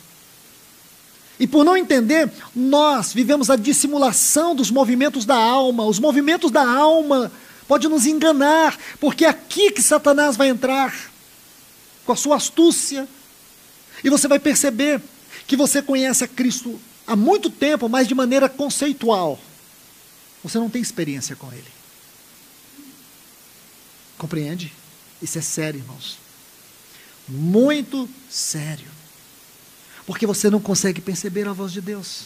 E por não entender, nós vivemos a dissimulação dos movimentos da alma. Os movimentos da alma podem nos enganar, porque é aqui que Satanás vai entrar, com a sua astúcia. E você vai perceber que você conhece a Cristo há muito tempo, mas de maneira conceitual. Você não tem experiência com Ele. Compreende? Isso é sério, irmãos. Muito sério. Porque você não consegue perceber a voz de Deus.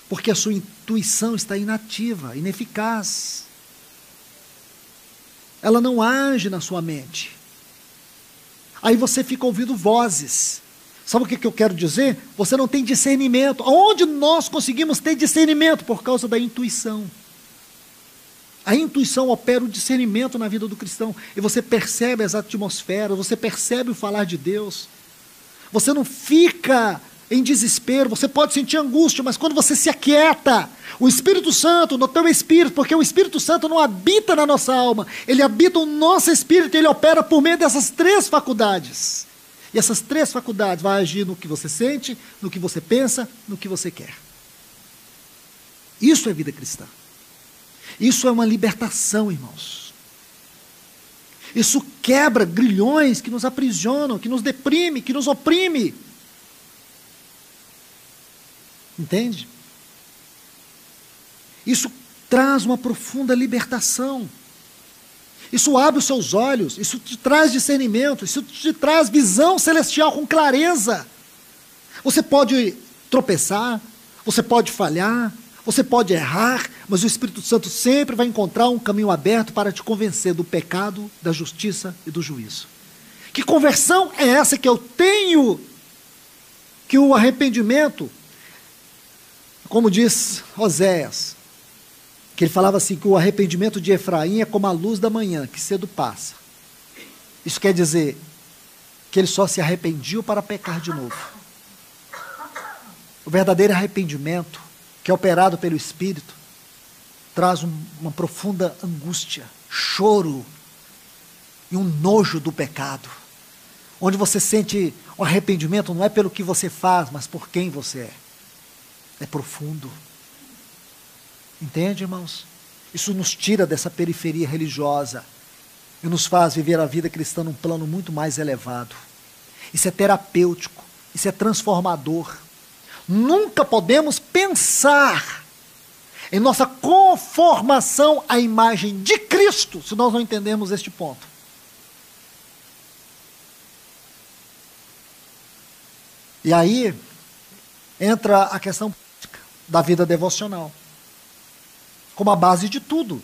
Porque a sua intuição está inativa, ineficaz. Ela não age na sua mente. Aí você fica ouvindo vozes. Sabe o que eu quero dizer? Você não tem discernimento. Onde nós conseguimos ter discernimento? Por causa da intuição. A intuição opera o discernimento na vida do cristão. E você percebe as atmosferas, você percebe o falar de Deus. Você não fica em desespero, você pode sentir angústia, mas quando você se aquieta, o Espírito Santo, no teu espírito, porque o Espírito Santo não habita na nossa alma, ele habita no nosso espírito, ele opera por meio dessas 3 faculdades. E essas 3 faculdades vão agir no que você sente, no que você pensa, no que você quer. Isso é vida cristã. Isso é uma libertação, irmãos. Isso quebra grilhões que nos aprisionam, que nos deprime, que nos oprime. Entende? Isso traz uma profunda libertação. Isso abre os seus olhos, isso te traz discernimento, isso te traz visão celestial com clareza. Você pode tropeçar, você pode falhar, você pode errar, mas o Espírito Santo sempre vai encontrar um caminho aberto para te convencer do pecado, da justiça e do juízo. Que conversão é essa que eu tenho? Que o arrependimento, como diz Oséias, que ele falava assim, que o arrependimento de Efraim é como a luz da manhã, que cedo passa. Isso quer dizer que ele só se arrependiu para pecar de novo. O verdadeiro arrependimento, que é operado pelo Espírito, traz uma profunda angústia, choro e um nojo do pecado. Onde você sente o arrependimento não é pelo que você faz, mas por quem você é. É profundo. Entende, irmãos? Isso nos tira dessa periferia religiosa e nos faz viver a vida cristã num plano muito mais elevado. Isso é terapêutico, isso é transformador. Nunca podemos pensar em nossa conformação à imagem de Cristo se nós não entendermos este ponto. E aí entra a questão da vida devocional, como a base de tudo.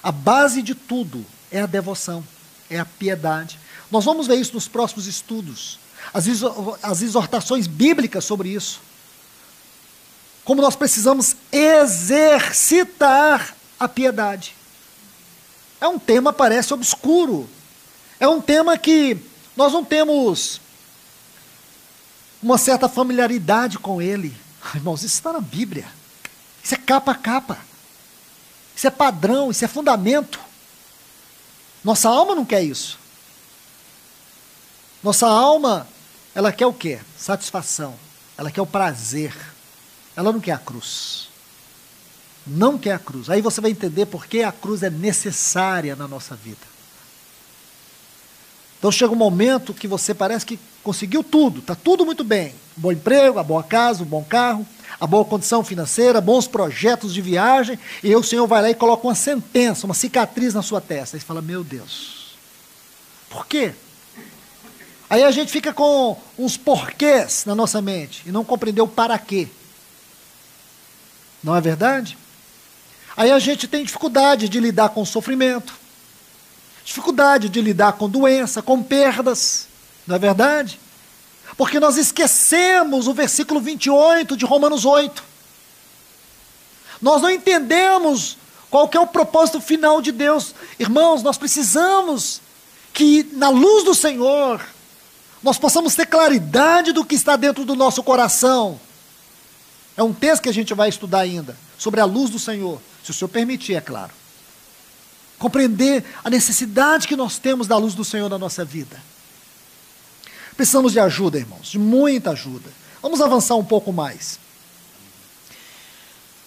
A base de tudo é a devoção, é a piedade. Nós vamos ver isso nos próximos estudos, as exortações bíblicas sobre isso. Como nós precisamos exercitar a piedade. É um tema, parece obscuro. É um tema que nós não temos uma certa familiaridade com ele. Irmãos, isso está na Bíblia. Isso é capa a capa. Isso é padrão, isso é fundamento. Nossa alma não quer isso. Nossa alma, ela quer o quê? Satisfação. Ela quer o prazer. Ela não quer a cruz. Não quer a cruz. Aí você vai entender por que a cruz é necessária na nossa vida. Então chega um momento que você parece que conseguiu tudo, está tudo muito bem. Um bom emprego, a boa casa, um bom carro, a boa condição financeira, bons projetos de viagem, e aí o Senhor vai lá e coloca uma sentença, uma cicatriz na sua testa. Aí você fala, meu Deus, por quê? Aí a gente fica com uns porquês na nossa mente, e não compreendeu para quê. Não é verdade? Aí a gente tem dificuldade de lidar com o sofrimento, dificuldade de lidar com doença, com perdas, não é verdade? Porque nós esquecemos o versículo 28 de Romanos 8. Nós não entendemos qual que é o propósito final de Deus. Irmãos, nós precisamos que na luz do Senhor, nós possamos ter claridade do que está dentro do nosso coração. É um texto que a gente vai estudar ainda, sobre a luz do Senhor, se o Senhor permitir, é claro. Compreender a necessidade que nós temos da luz do Senhor na nossa vida. Precisamos de ajuda, irmãos, de muita ajuda. Vamos avançar um pouco mais.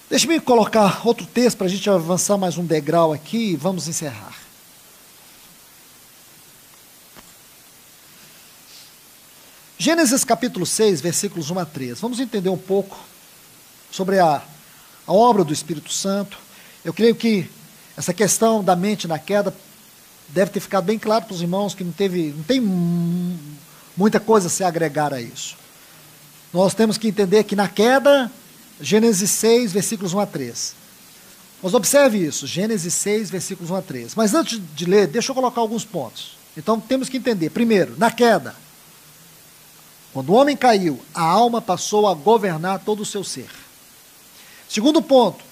Deixe-me colocar outro texto para a gente avançar mais um degrau aqui e vamos encerrar. Gênesis capítulo 6, versículos 1 a 3. Vamos entender um pouco sobre a obra do Espírito Santo. Eu creio que essa questão da mente na queda deve ter ficado bem claro para os irmãos que não tem muita coisa a se agregar a isso. Nós temos que entender que na queda, Gênesis 6, versículos 1 a 3. Mas observe isso, Gênesis 6, versículos 1 a 3. Mas antes de ler, deixa eu colocar alguns pontos. Então temos que entender, primeiro, na queda, quando o homem caiu, a alma passou a governar todo o seu ser. Segundo ponto,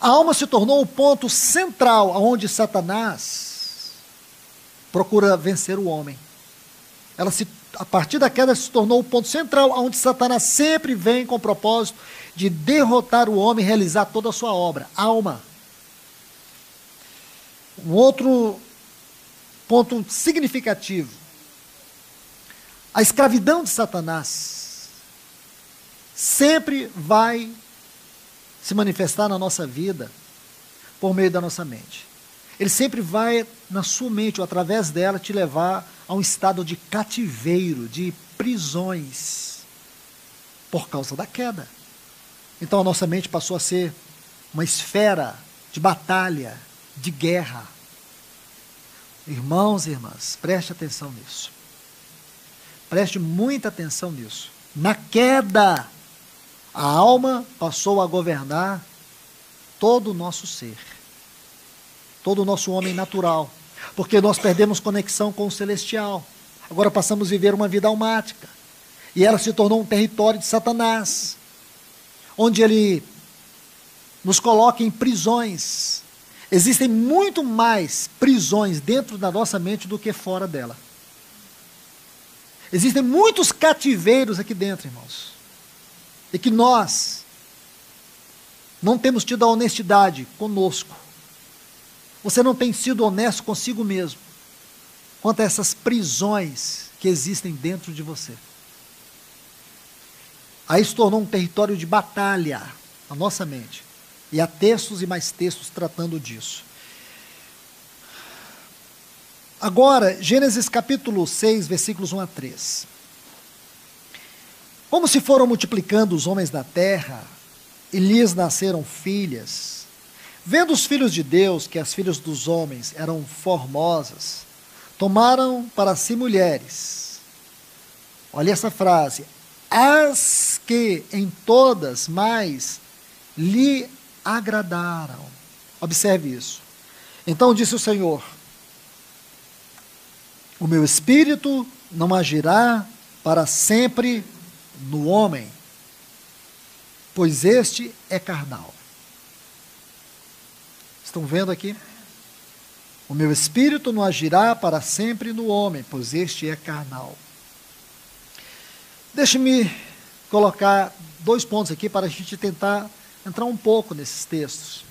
a alma se tornou o ponto central onde Satanás procura vencer o homem. A partir da queda se tornou o ponto central onde Satanás sempre vem com o propósito de derrotar o homem e realizar toda a sua obra. Alma. Um outro ponto significativo. A escravidão de Satanás sempre vai se manifestar na nossa vida por meio da nossa mente. Ele sempre vai, na sua mente, ou através dela, te levar a um estado de cativeiro, de prisões, por causa da queda. Então a nossa mente passou a ser uma esfera de batalha, de guerra. Irmãos e irmãs, preste atenção nisso. Preste muita atenção nisso. Na queda, a alma passou a governar todo o nosso ser, todo o nosso homem natural, porque nós perdemos conexão com o celestial. Agora passamos a viver uma vida almática, e ela se tornou um território de Satanás, onde ele nos coloca em prisões. Existem muito mais prisões dentro da nossa mente do que fora dela. Existem muitos cativeiros aqui dentro, irmãos, e que nós não temos tido a honestidade conosco. Você não tem sido honesto consigo mesmo quanto a essas prisões que existem dentro de você. Aí se tornou um território de batalha a nossa mente. E há textos e mais textos tratando disso. Agora, Gênesis capítulo 6, versículos 1 a 3. Como se foram multiplicando os homens da terra, e lhes nasceram filhas, vendo os filhos de Deus que as filhas dos homens eram formosas, tomaram para si mulheres. Olha essa frase. As que em todas mais lhe agradaram. Observe isso. Então disse o Senhor: o meu espírito não agirá para sempre no homem, pois este é carnal. Estão vendo aqui? O meu espírito não agirá para sempre no homem, pois este é carnal. Deixe-me colocar 2 pontos aqui para a gente tentar entrar um pouco nesses textos.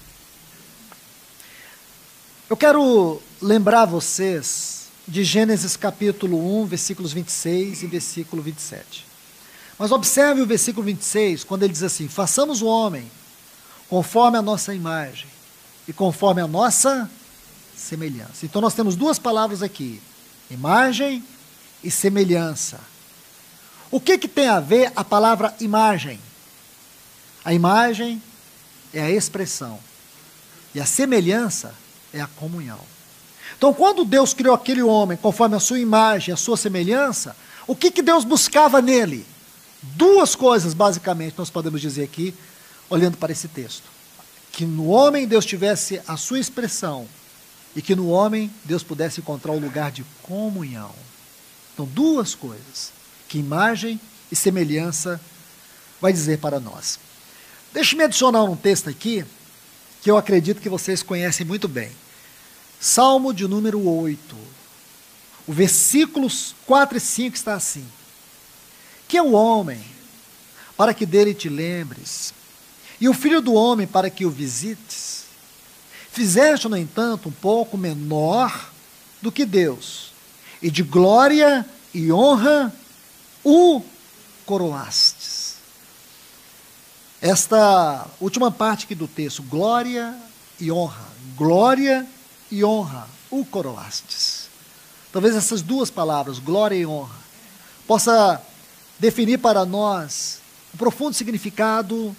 Eu quero lembrar vocês de Gênesis capítulo 1, versículos 26 e versículo 27. Mas observe o versículo 26, quando ele diz assim: façamos o homem conforme a nossa imagem e conforme a nossa semelhança. Então nós temos 2 palavras aqui: imagem e semelhança. O que tem a ver a palavra imagem? A imagem é a expressão, e a semelhança é a comunhão. Então, quando Deus criou aquele homem conforme a sua imagem, a sua semelhança, o que Deus buscava nele? 2 coisas, basicamente, nós podemos dizer aqui, olhando para esse texto. Que no homem Deus tivesse a sua expressão, e que no homem Deus pudesse encontrar o lugar de comunhão. Então, 2 coisas que imagem e semelhança vai dizer para nós. Deixe-me adicionar um texto aqui, que eu acredito que vocês conhecem muito bem. Salmo de número 8. O versículos 4 e 5 está assim: que é o homem, para que dele te lembres, e o filho do homem, para que o visites? Fizeste, no entanto, um pouco menor do que Deus, e de glória e honra o coroastes. Esta última parte aqui do texto, glória e honra, o coroastes. Talvez essas 2 palavras, glória e honra, possa definir para nós um profundo significado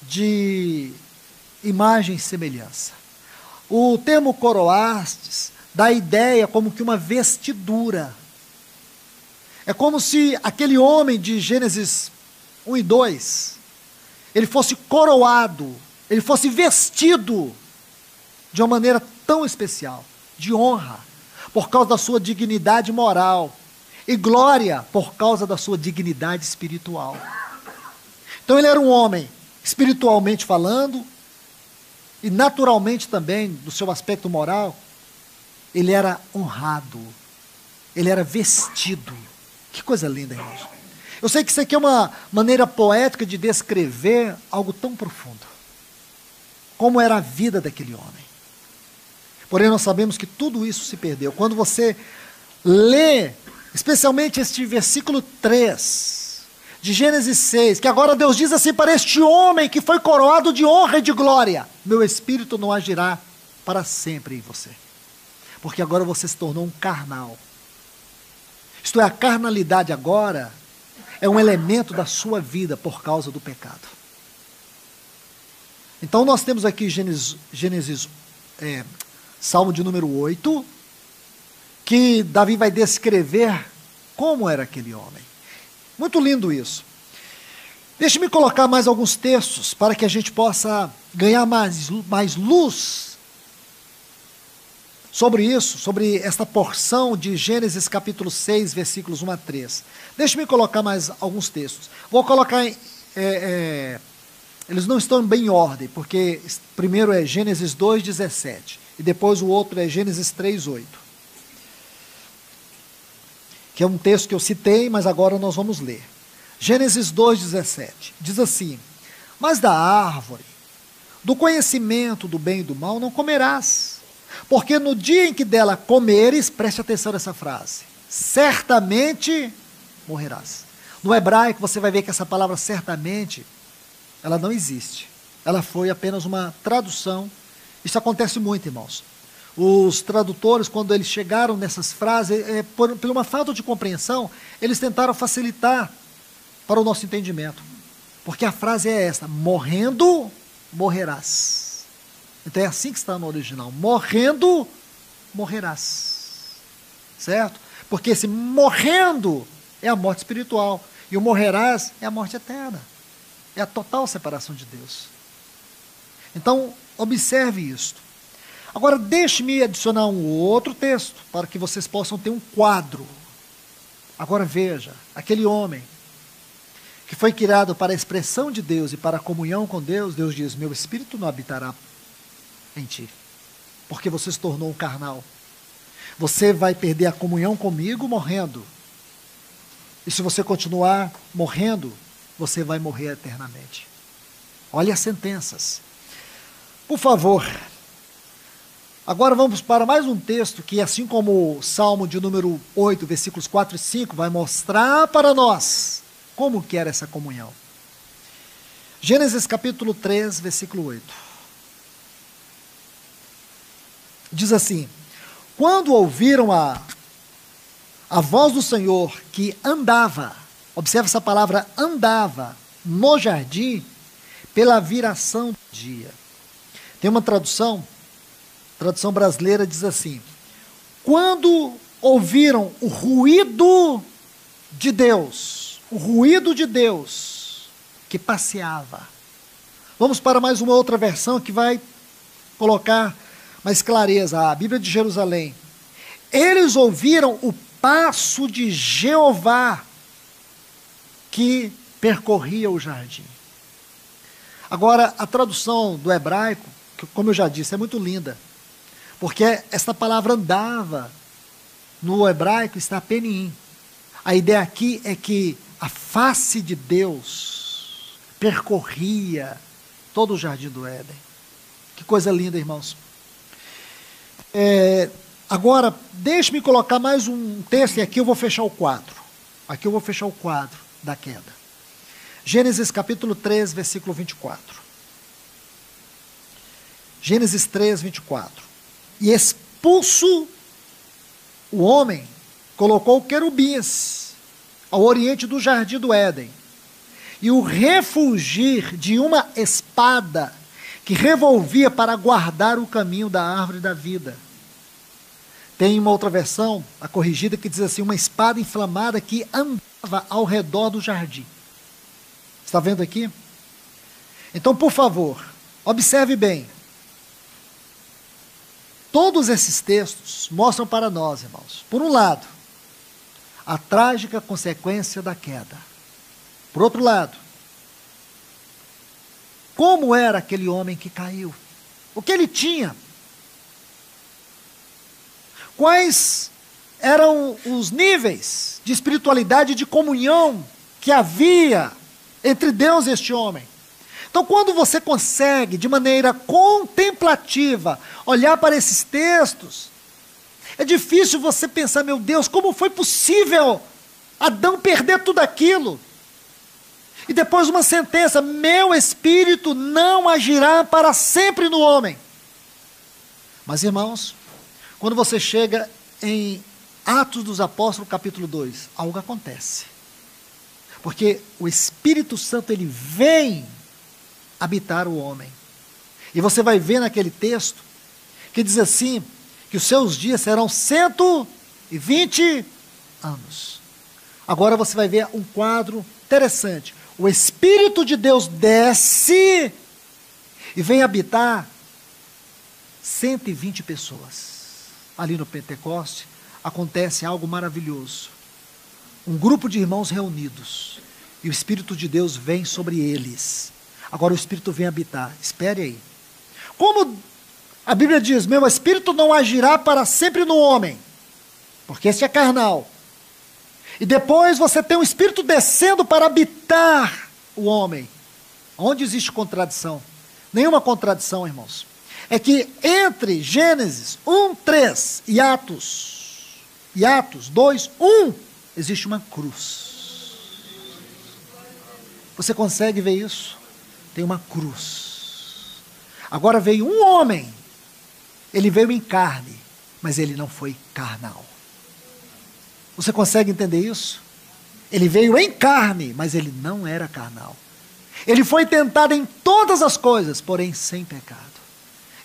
de imagem e semelhança. O termo coroastes dá a ideia como que uma vestidura. É como se aquele homem de Gênesis 1 e 2, ele fosse coroado, ele fosse vestido de uma maneira tão especial, de honra, por causa da sua dignidade moral, e glória por causa da sua dignidade espiritual. Então ele era um homem, espiritualmente falando, e naturalmente também, do seu aspecto moral, ele era honrado, ele era vestido. Que coisa linda, irmãos. Eu sei que isso aqui é uma maneira poética de descrever algo tão profundo. Como era a vida daquele homem. Porém, nós sabemos que tudo isso se perdeu. Quando você lê, especialmente este versículo 3, de Gênesis 6, que agora Deus diz assim para este homem que foi coroado de honra e de glória: meu espírito não agirá para sempre em você, porque agora você se tornou um carnal. Isto é, a carnalidade agora é um elemento da sua vida por causa do pecado. Então nós temos aqui Salmo de número 8, que Davi vai descrever como era aquele homem. Muito lindo isso. Deixe-me colocar mais alguns textos para que a gente possa ganhar mais luz sobre isso, sobre esta porção de Gênesis capítulo 6, versículos 1 a 3. Deixe-me colocar mais alguns textos. Vou colocar, eles não estão bem em ordem, porque primeiro é Gênesis 2, 17, e depois o outro é Gênesis 3, 8. Que é um texto que eu citei, mas agora nós vamos ler. Gênesis 2, 17, diz assim: mas da árvore do conhecimento do bem e do mal não comerás, porque no dia em que dela comeres, preste atenção nessa frase, certamente morrerás. No hebraico você vai ver que essa palavra certamente, ela não existe. Ela foi apenas uma tradução. Isso acontece muito, irmãos. Os tradutores, quando eles chegaram nessas frases, por uma falta de compreensão, eles tentaram facilitar para o nosso entendimento. Porque a frase é esta: morrendo, morrerás. Então é assim que está no original: morrendo, morrerás. Certo? Porque esse morrendo é a morte espiritual, e o morrerás é a morte eterna. É a total separação de Deus. Então, observe isto. Agora, deixe-me adicionar um outro texto, para que vocês possam ter um quadro. Agora veja, aquele homem que foi criado para a expressão de Deus e para a comunhão com Deus, Deus diz: meu espírito não habitará em ti, porque você se tornou um carnal. Você vai perder a comunhão comigo morrendo. E se você continuar morrendo, você vai morrer eternamente. Olha as sentenças. Por favor, agora vamos para mais um texto que, assim como o Salmo de número 8, versículos 4 e 5, vai mostrar para nós como que era essa comunhão. Gênesis capítulo 3, versículo 8. Diz assim: quando ouviram a voz do Senhor que andava, observa essa palavra andava, no jardim, pela viração do dia. Tem uma tradução brasileira diz assim: quando ouviram o ruído de Deus, que passeava. Vamos para mais uma outra versão que vai colocar mais clareza, a Bíblia de Jerusalém. Eles ouviram o passo de Jeová que percorria o jardim. Agora, a tradução do hebraico, que, como eu já disse, é muito linda, porque esta palavra andava, no hebraico está penim. A ideia aqui é que a face de Deus percorria todo o jardim do Éden. Que coisa linda, irmãos. Agora, deixe-me colocar mais um texto, e aqui eu vou fechar o quadro. Aqui eu vou fechar o quadro da queda. Gênesis capítulo 3, versículo 24. Gênesis 3, 24. E expulso o homem, colocou querubins ao oriente do jardim do Éden, e o refulgir de uma espada que revolvia para guardar o caminho da árvore da vida. Tem uma outra versão, a corrigida, que diz assim: uma espada inflamada que andava ao redor do jardim. Está vendo aqui? Então, por favor, observe bem. Todos esses textos mostram para nós, irmãos, por um lado, a trágica consequência da queda. Por outro lado, como era aquele homem que caiu? O que ele tinha? Quais eram os níveis de espiritualidade e de comunhão que havia entre Deus e este homem? Então, quando você consegue, de maneira contemplativa, olhar para esses textos, é difícil você pensar, meu Deus, como foi possível Adão perder tudo aquilo? E depois uma sentença, meu espírito não agirá para sempre no homem. Mas, irmãos, quando você chega em Atos dos Apóstolos, capítulo 2, algo acontece. Porque o Espírito Santo, ele vem habitar o homem. E você vai ver naquele texto, que diz assim, que os seus dias serão 120 anos. Agora você vai ver um quadro interessante. O Espírito de Deus desce e vem habitar 120 pessoas. Ali no Pentecoste, acontece algo maravilhoso. Um grupo de irmãos reunidos, e o Espírito de Deus vem sobre eles. Agora o Espírito vem habitar. Espere aí. Como a Bíblia diz, meu Espírito não agirá para sempre no homem, porque esse é carnal. E depois você tem o Espírito descendo para habitar o homem. Onde existe contradição? Nenhuma contradição, irmãos. É que entre Gênesis 1:3 e Atos 2:1, existe uma cruz. Você consegue ver isso? Tem uma cruz. Agora veio um homem, ele veio em carne, mas ele não foi carnal. Você consegue entender isso? Ele veio em carne, mas ele não era carnal. Ele foi tentado em todas as coisas, porém sem pecado.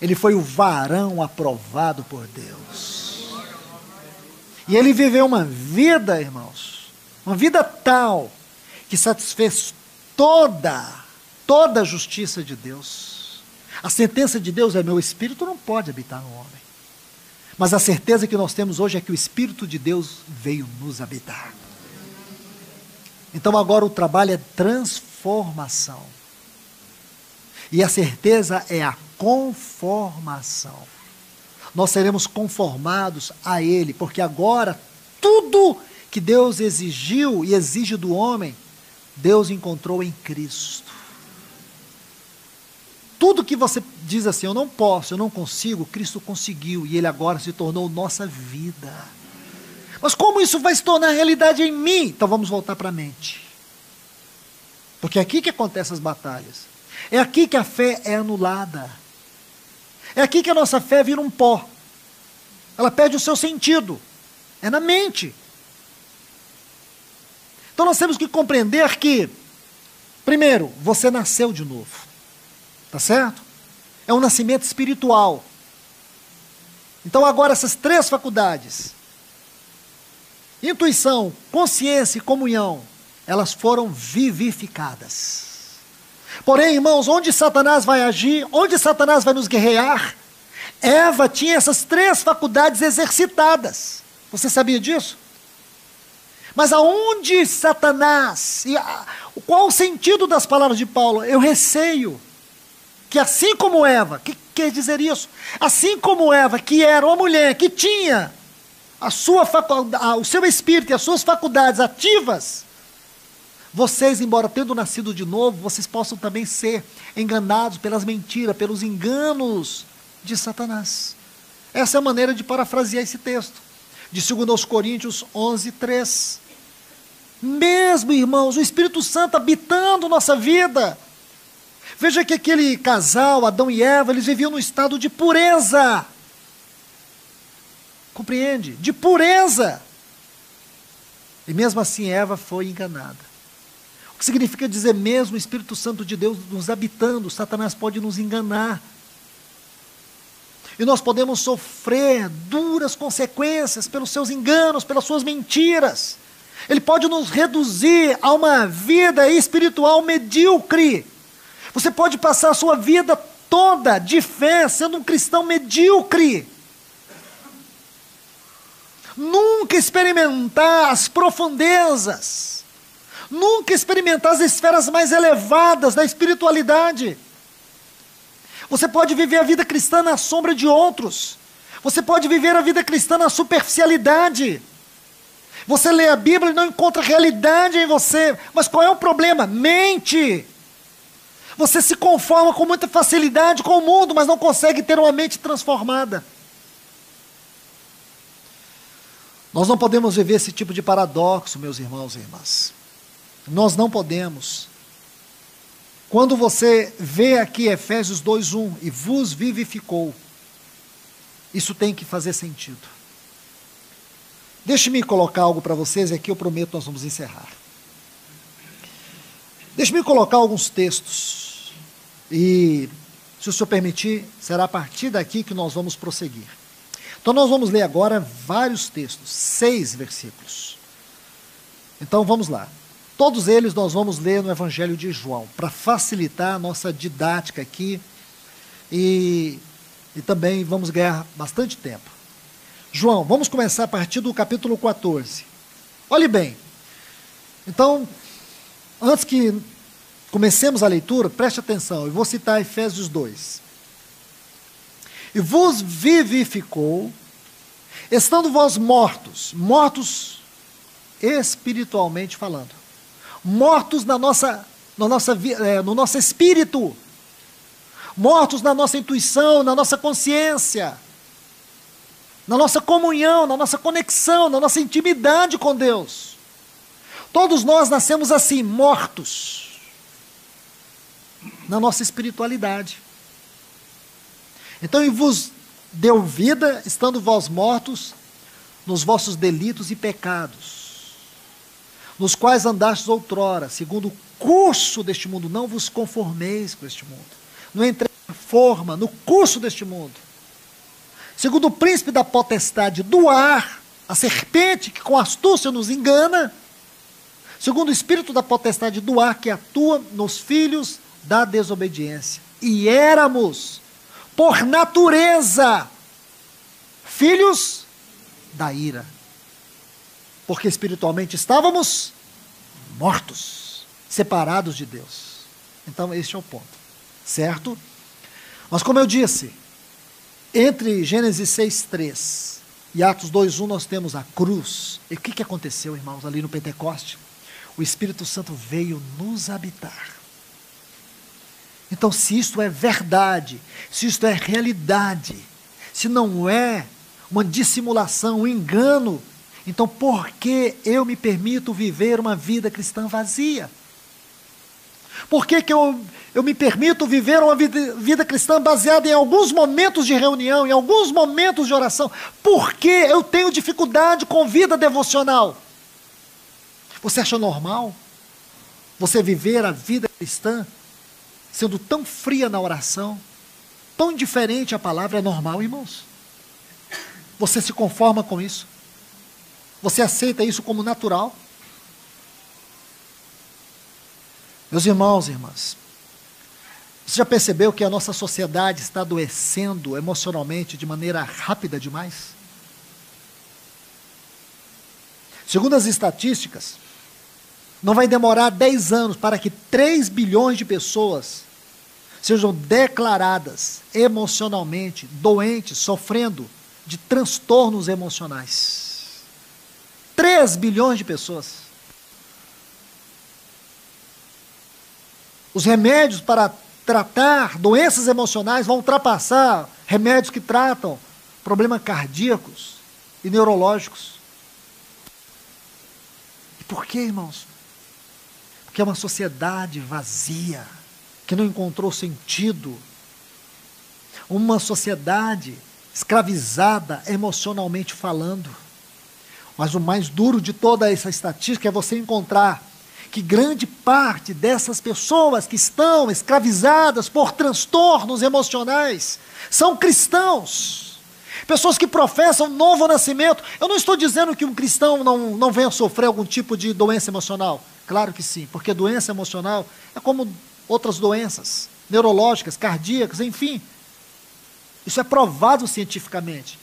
Ele foi o varão aprovado por Deus. E ele viveu uma vida, irmãos, uma vida tal, que satisfez toda a justiça de Deus. A sentença de Deus é, meu espírito não pode habitar no homem. Mas a certeza que nós temos hoje é que o Espírito de Deus veio nos habitar. Então agora o trabalho é transformação. E a certeza é a conformação. Nós seremos conformados a Ele, porque agora tudo que Deus exigiu e exige do homem, Deus encontrou em Cristo. Tudo que você diz assim, eu não posso, eu não consigo, Cristo conseguiu, e Ele agora se tornou nossa vida. Mas como isso vai se tornar realidade em mim? Então vamos voltar para a mente. Porque é aqui que acontecem as batalhas. É aqui que a fé é anulada. É aqui que a nossa fé vira um pó. Ela perde o seu sentido. É na mente. Então nós temos que compreender que, primeiro, você nasceu de novo. Tá certo? É um nascimento espiritual. Então agora essas três faculdades, intuição, consciência e comunhão, elas foram vivificadas. Porém, irmãos, onde Satanás vai agir, onde Satanás vai nos guerrear, Eva tinha essas três faculdades exercitadas. Você sabia disso? Mas aonde Satanás, qual o sentido das palavras de Paulo? Eu receio que assim como Eva, que quer dizer isso? Assim como Eva, que era uma mulher que tinha o seu espírito e as suas faculdades ativas, vocês, embora tendo nascido de novo, vocês possam também ser enganados pelas mentiras, pelos enganos de Satanás. Essa é a maneira de parafrasear esse texto, de 2 Coríntios 11:3. Mesmo, irmãos, o Espírito Santo habitando nossa vida. Veja que aquele casal, Adão e Eva, eles viviam num estado de pureza. Compreende? De pureza. E mesmo assim Eva foi enganada. O que significa dizer mesmo o Espírito Santo de Deus nos habitando, Satanás pode nos enganar. E nós podemos sofrer duras consequências pelos seus enganos, pelas suas mentiras. Ele pode nos reduzir a uma vida espiritual medíocre. Você pode passar a sua vida toda de fé sendo um cristão medíocre. nunca experimentar as profundezas, nunca experimentar as esferas mais elevadas da espiritualidade. Você pode viver a vida cristã na sombra de outros, você pode viver a vida cristã na superficialidade. Você lê a Bíblia e não encontra realidade em você, mas qual é o problema? Mente. Você se conforma com muita facilidade com o mundo, mas não consegue ter uma mente transformada. Nós não podemos viver esse tipo de paradoxo, meus irmãos e irmãs. Nós não podemos. Quando você vê aqui Efésios 2:1, e vos vivificou, isso tem que fazer sentido. Deixe-me colocar algo para vocês, e aqui eu prometo nós vamos encerrar. Deixe-me colocar alguns textos, e se o senhor permitir, será a partir daqui que nós vamos prosseguir. Então nós vamos ler agora vários textos, 6 versículos. Então vamos lá. Todos eles nós vamos ler no Evangelho de João, para facilitar a nossa didática aqui, e também vamos ganhar bastante tempo. João, vamos começar a partir do capítulo 14. Olhe bem, então, antes que comecemos a leitura, preste atenção, eu vou citar Efésios 2. E vos vivificou, estando vós mortos, mortos espiritualmente falando, mortos no nosso espírito, mortos na nossa intuição, na nossa consciência, na nossa comunhão, na nossa conexão, na nossa intimidade com Deus. Todos nós nascemos assim, mortos na nossa espiritualidade. Então, e vos deu vida, estando vós mortos nos vossos delitos e pecados, nos quais andastes outrora, segundo o curso deste mundo. Não vos conformeis com este mundo, não entrei na forma, no curso deste mundo, segundo o príncipe da potestade do ar, a serpente que com astúcia nos engana, segundo o espírito da potestade do ar que atua nos filhos da desobediência. E éramos, por natureza, filhos da ira, porque espiritualmente estávamos mortos, separados de Deus. Então este é o ponto, certo? Mas como eu disse, entre Gênesis 6:3 e Atos 2:1 nós temos a cruz. E o que aconteceu, irmãos, ali no Pentecoste? O Espírito Santo veio nos habitar. Então, se isto é verdade, se isto é realidade, se não é uma dissimulação, um engano, então por que eu me permito viver uma vida cristã vazia? Por que eu me permito viver uma vida cristã baseada em alguns momentos de reunião, em alguns momentos de oração? Por que eu tenho dificuldade com vida devocional? Você acha normal você viver a vida cristã sendo tão fria na oração, tão indiferente à palavra? É normal, irmãos? Você se conforma com isso? Você aceita isso como natural? Meus irmãos e irmãs, você já percebeu que a nossa sociedade está adoecendo emocionalmente de maneira rápida demais? Segundo as estatísticas, não vai demorar 10 anos para que 3 bilhões de pessoas sejam declaradas emocionalmente doentes, sofrendo de transtornos emocionais. 3 bilhões de pessoas. Os remédios para tratar doenças emocionais vão ultrapassar remédios que tratam problemas cardíacos e neurológicos. E por quê, irmãos? Porque é uma sociedade vazia, que não encontrou sentido. Uma sociedade escravizada emocionalmente falando. Mas o mais duro de toda essa estatística é você encontrar que grande parte dessas pessoas que estão escravizadas por transtornos emocionais são cristãos, pessoas que professam novo nascimento. Eu não estou dizendo que um cristão não venha sofrer algum tipo de doença emocional, claro que sim, porque doença emocional é como outras doenças, neurológicas, cardíacas, enfim, isso é provado cientificamente.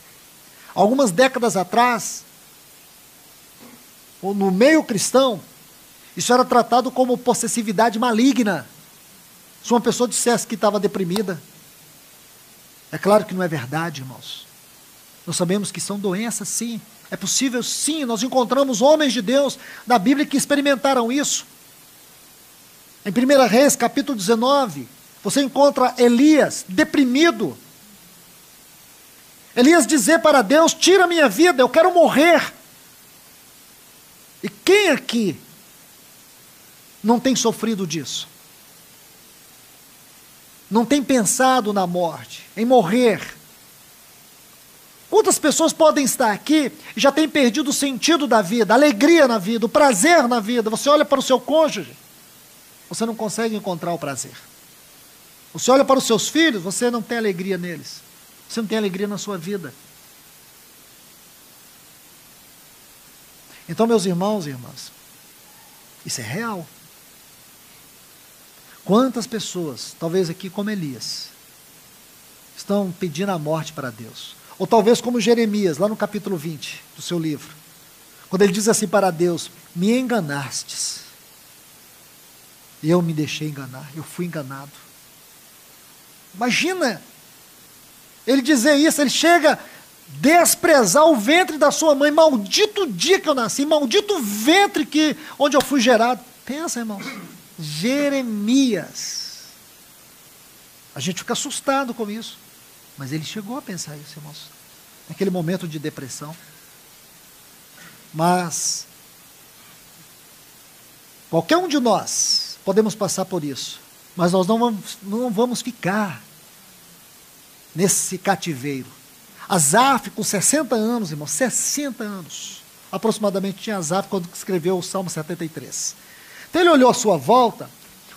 Algumas décadas atrás, ou no meio cristão, isso era tratado como possessividade maligna. Se uma pessoa dissesse que estava deprimida, é claro que não é verdade, irmãos. Nós sabemos que são doenças, sim. É possível, sim. Nós encontramos homens de Deus na Bíblia que experimentaram isso. Em 1 Reis, capítulo 19, você encontra Elias deprimido. Elias dizer para Deus: tira a minha vida, eu quero morrer. E quem aqui não tem sofrido disso? Não tem pensado na morte, em morrer? Quantas pessoas podem estar aqui e já têm perdido o sentido da vida, a alegria na vida, o prazer na vida? Você olha para o seu cônjuge, você não consegue encontrar o prazer. Você olha para os seus filhos, você não tem alegria neles. Você não tem alegria na sua vida. Então, meus irmãos e irmãs, isso é real. Quantas pessoas, talvez aqui como Elias, estão pedindo a morte para Deus? Ou talvez como Jeremias, lá no capítulo 20 do seu livro, quando ele diz assim para Deus: me enganastes, e eu me deixei enganar, eu fui enganado. Imagina ele dizer isso, ele chega a desprezar o ventre da sua mãe. Maldito dia que eu nasci, maldito ventre onde eu fui gerado. Pensa, irmãos, Jeremias. A gente fica assustado com isso, mas ele chegou a pensar isso, irmãos, naquele momento de depressão. Mas qualquer um de nós podemos passar por isso, mas nós não vamos ficar nesse cativeiro. Asaf, com 60 anos, irmãos, 60 anos, aproximadamente tinha Asaf quando escreveu o Salmo 73. Então ele olhou à sua volta,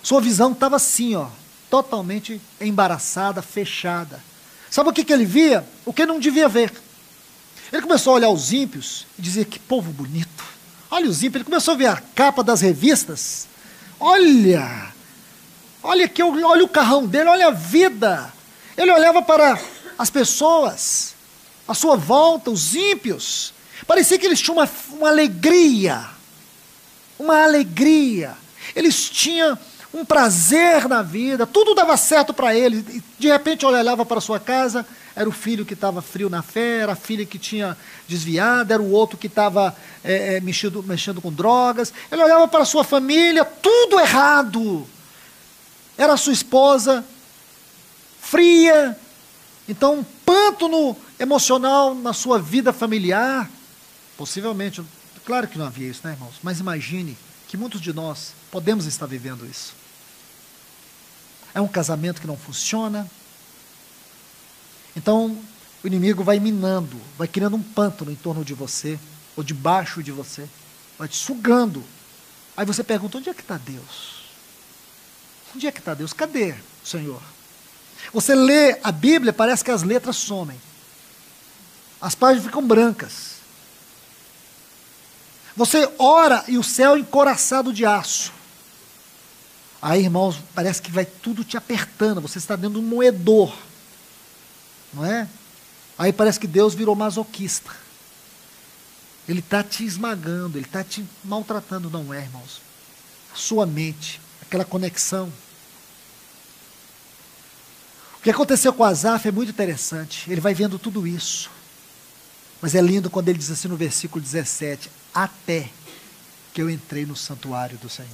sua visão estava assim, totalmente embaraçada, fechada. Sabe o que ele via? O que não devia ver. Ele começou a olhar os ímpios e dizia: que povo bonito. Olha os ímpios, ele começou a ver a capa das revistas. Olha aqui, olha o carrão dele, olha a vida. Ele olhava para as pessoas à sua volta, os ímpios. Parecia que eles tinham uma alegria. Uma alegria. Eles tinham um prazer na vida, tudo dava certo para eles. E de repente ele olhava para sua casa, era o filho que estava frio na fé, era a filha que tinha desviado, era o outro que estava mexendo com drogas. Ele olhava para a sua família, tudo errado. Era a sua esposa fria. Então, um pântano emocional na sua vida familiar. Possivelmente, claro que não havia isso, né, irmãos? Mas imagine que muitos de nós podemos estar vivendo isso. É um casamento que não funciona. Então, o inimigo vai minando, vai criando um pântano em torno de você, ou debaixo de você, vai te sugando. Aí você pergunta: onde é que está Deus? Onde é que está Deus? Cadê o Senhor? Você lê a Bíblia, parece que as letras somem. As páginas ficam brancas. Você ora e o céu é encoraçado de aço. Aí, irmãos, parece que vai tudo te apertando. Você está dentro de um moedor. Não é? Aí parece que Deus virou masoquista. Ele está te esmagando, ele está te maltratando. Não é, irmãos? A sua mente, aquela conexão. O que aconteceu com Asaf é muito interessante. Ele vai vendo tudo isso. Mas é lindo quando ele diz assim no versículo 17: até que eu entrei no santuário do Senhor.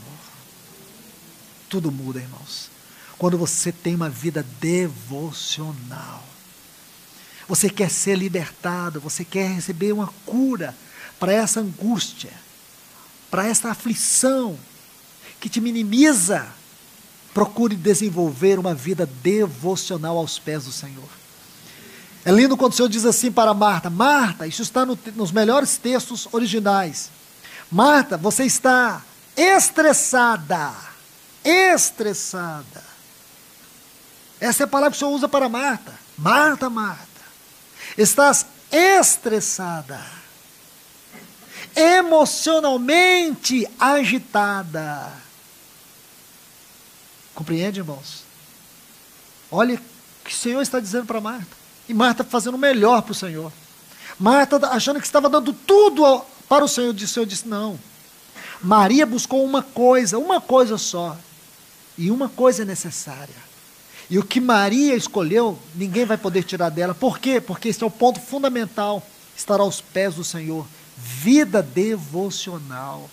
Tudo muda, irmãos. Quando você tem uma vida devocional. Você quer ser libertado, você quer receber uma cura para essa angústia, para essa aflição que te minimiza. Procure desenvolver uma vida devocional aos pés do Senhor. É lindo quando o Senhor diz assim para Marta: Marta, isso está nos melhores textos originais. Marta, você está estressada. Estressada. Essa é a palavra que o Senhor usa para Marta. Marta, Marta, estás estressada, emocionalmente agitada. Compreende, irmãos? Olha o que o Senhor está dizendo para Marta. E Marta fazendo o melhor para o Senhor. Marta achando que estava dando tudo para o Senhor disse, não. Maria buscou uma coisa só. E uma coisa é necessária. E o que Maria escolheu, ninguém vai poder tirar dela. Por quê? Porque esse é o ponto fundamental. Estar aos pés do Senhor. Vida devocional.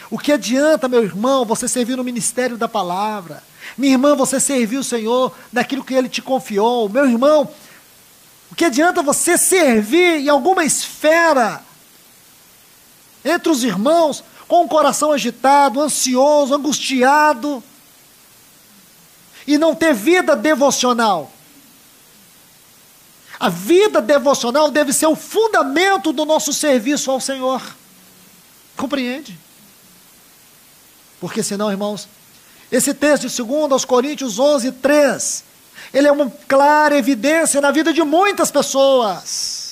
O que adianta, meu irmão, você servir no ministério da palavra? Minha irmã, você servir o Senhor naquilo que Ele te confiou? Meu irmão, o que adianta você servir em alguma esfera entre os irmãos, com o coração agitado, ansioso, angustiado, e não ter vida devocional? A vida devocional deve ser o fundamento do nosso serviço ao Senhor. Compreende? Porque senão, irmãos, esse texto de 2 Coríntios 11:3, ele é uma clara evidência na vida de muitas pessoas.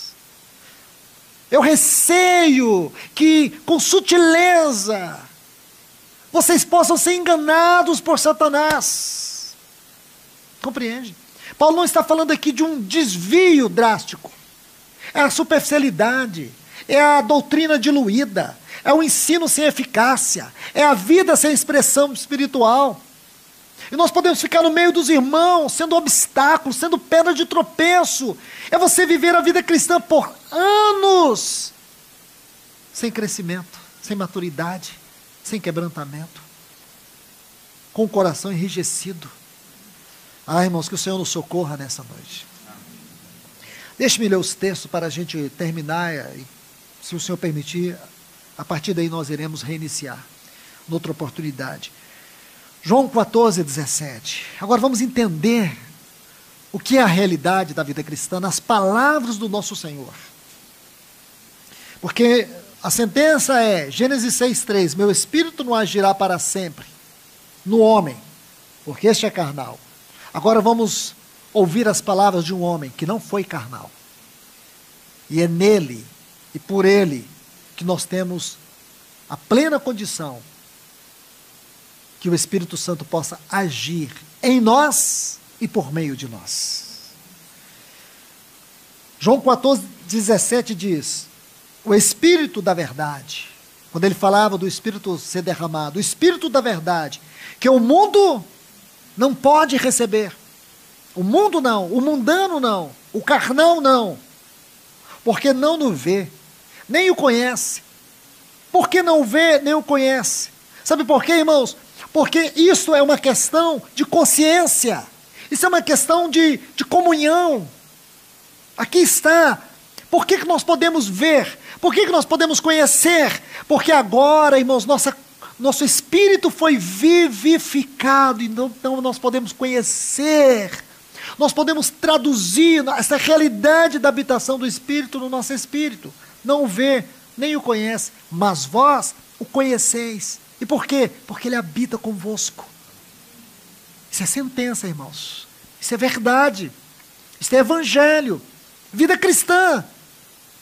Eu receio que, com sutileza, vocês possam ser enganados por Satanás. Compreende? Paulo não está falando aqui de um desvio drástico. É a superficialidade, é a doutrina diluída, é o ensino sem eficácia, é a vida sem expressão espiritual. E nós podemos ficar no meio dos irmãos, sendo obstáculo, sendo pedra de tropeço. É você viver a vida cristã por anos, sem crescimento, sem maturidade, sem quebrantamento, com o coração enrijecido. Ah, irmãos, que o Senhor nos socorra nessa noite. Deixe-me ler os textos para a gente terminar, e, se o Senhor permitir, a partir daí nós iremos reiniciar, noutra oportunidade. João 14:17. Agora vamos entender o que é a realidade da vida cristã nas palavras do nosso Senhor. Porque a sentença é, Gênesis 6:3, meu espírito não agirá para sempre no homem, porque este é carnal. Agora vamos ouvir as palavras de um homem que não foi carnal. E é nele e por ele que nós temos a plena condição que o Espírito Santo possa agir em nós e por meio de nós. João 14:17 diz, o Espírito da verdade, quando ele falava do Espírito ser derramado, o Espírito da verdade, que o mundo não pode receber. O mundo não, o mundano não, o carnal não, porque não o vê, nem o conhece. Por que não o vê, nem o conhece? Sabe por quê, irmãos? Porque isso é uma questão de consciência, isso é uma questão de comunhão. Aqui está. Por que nós podemos ver? Por que nós podemos conhecer? Porque agora, irmãos, nosso espírito foi vivificado, então nós podemos conhecer, nós podemos traduzir essa realidade da habitação do Espírito no nosso espírito. Não o vê, nem o conhece, mas vós o conheceis. E por quê? Porque ele habita convosco. Isso é sentença, irmãos. Isso é verdade. Isso é evangelho. Vida cristã.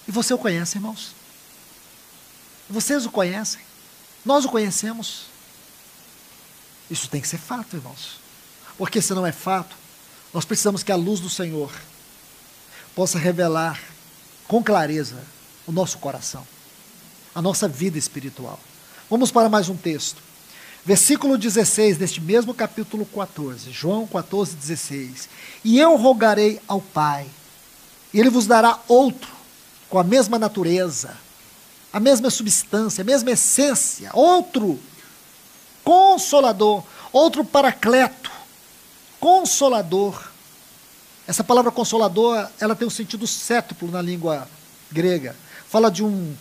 E você o conhece, irmãos? Vocês o conhecem? Nós o conhecemos? Isso tem que ser fato, irmãos. Porque se não é fato, nós precisamos que a luz do Senhor possa revelar com clareza o nosso coração, a nossa vida espiritual. Vamos para mais um texto. Versículo 16 deste mesmo capítulo 14, João 14:16. E eu rogarei ao Pai, e Ele vos dará outro, com a mesma natureza, a mesma substância, a mesma essência, outro Consolador, outro Paracleto, Consolador. Essa palavra Consolador, ela tem um sentido cétuplo na língua grega. Fala de um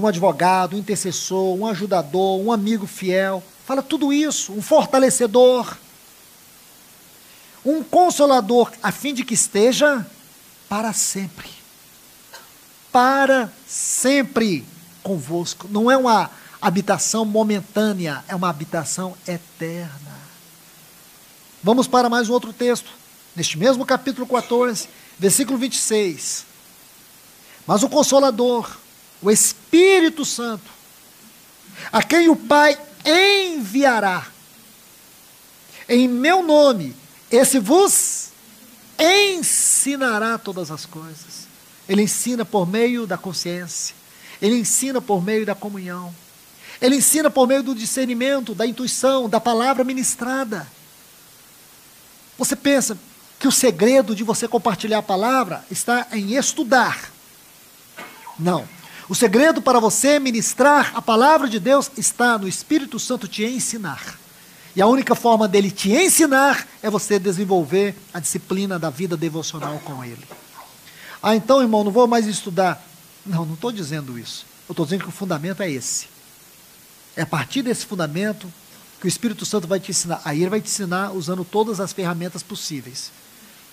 advogado, um intercessor, um ajudador, um amigo fiel. Fala tudo isso, um fortalecedor. Um Consolador, a fim de que esteja para sempre. Para sempre convosco. Não é uma habitação momentânea, é uma habitação eterna. Vamos para mais um outro texto, neste mesmo capítulo 14, versículo 26. Mas o Consolador, o Espírito Santo, a quem o Pai enviará, em meu nome, esse vos ensinará todas as coisas. Ele ensina por meio da consciência, Ele ensina por meio da comunhão. Ele ensina por meio do discernimento, da intuição, da palavra ministrada. Você pensa que o segredo de você compartilhar a palavra está em estudar? Não. O segredo para você ministrar a palavra de Deus está no Espírito Santo te ensinar. E a única forma dele te ensinar é você desenvolver a disciplina da vida devocional com ele. Ah, então, irmão, não vou mais estudar. Não estou dizendo isso. Eu estou dizendo que o fundamento é esse. É a partir desse fundamento que o Espírito Santo vai te ensinar. Aí ele vai te ensinar usando todas as ferramentas possíveis.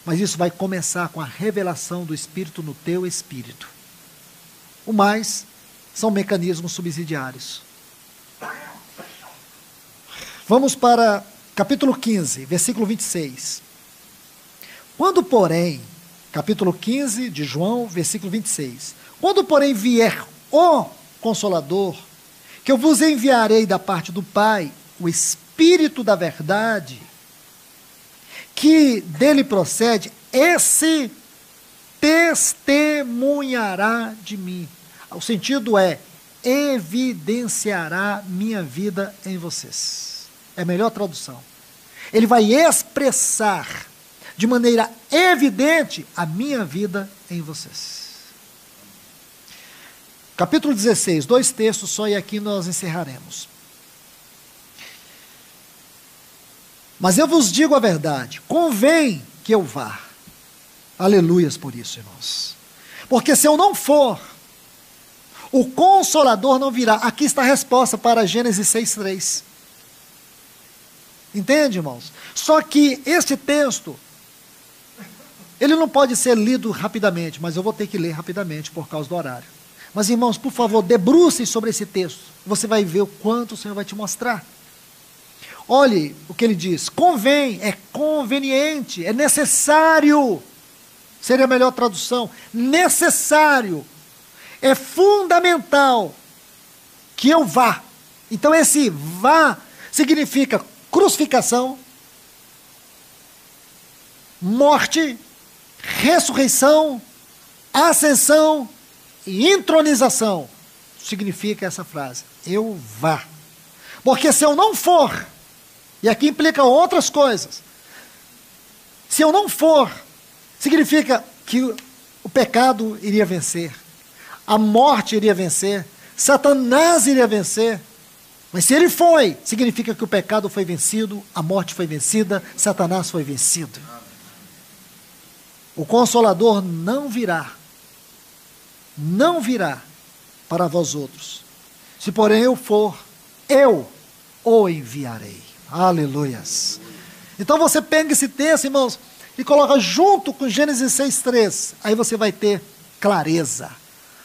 Mas isso vai começar com a revelação do Espírito no teu espírito. O mais são mecanismos subsidiários. Vamos para capítulo 15, versículo 26. Quando, porém, capítulo 15 de João, versículo 26. Quando, porém, vier o Consolador, que eu vos enviarei da parte do Pai, o Espírito da verdade, que dele procede, esse testemunhará de mim. O sentido é, evidenciará minha vida em vocês. É a melhor tradução. Ele vai expressar de maneira evidente a minha vida em vocês. Capítulo 16, 2 textos só, e aqui nós encerraremos. Mas eu vos digo a verdade, convém que eu vá. Aleluias por isso, irmãos. Porque se eu não for, o Consolador não virá. Aqui está a resposta para Gênesis 6:3. Entende, irmãos? Só que este texto, ele não pode ser lido rapidamente, mas eu vou ter que ler rapidamente por causa do horário. Mas, irmãos, por favor, debrucem sobre esse texto. Você vai ver o quanto o Senhor vai te mostrar. Olhe o que ele diz. Convém, é conveniente, é necessário. Seria a melhor tradução. Necessário. É fundamental que eu vá. Então esse vá significa crucificação, morte, ressurreição, ascensão e entronização. Significa essa frase. Eu vá. Porque se eu não for, e aqui implica outras coisas. Se eu não for, significa que o pecado iria vencer, a morte iria vencer, Satanás iria vencer. Mas se ele foi, significa que o pecado foi vencido, a morte foi vencida, Satanás foi vencido. O Consolador não virá para vós outros. Se porém eu for, eu o enviarei. Aleluias. Então você pega esse texto, irmãos, e coloca junto com Gênesis 6:3. Aí você vai ter clareza.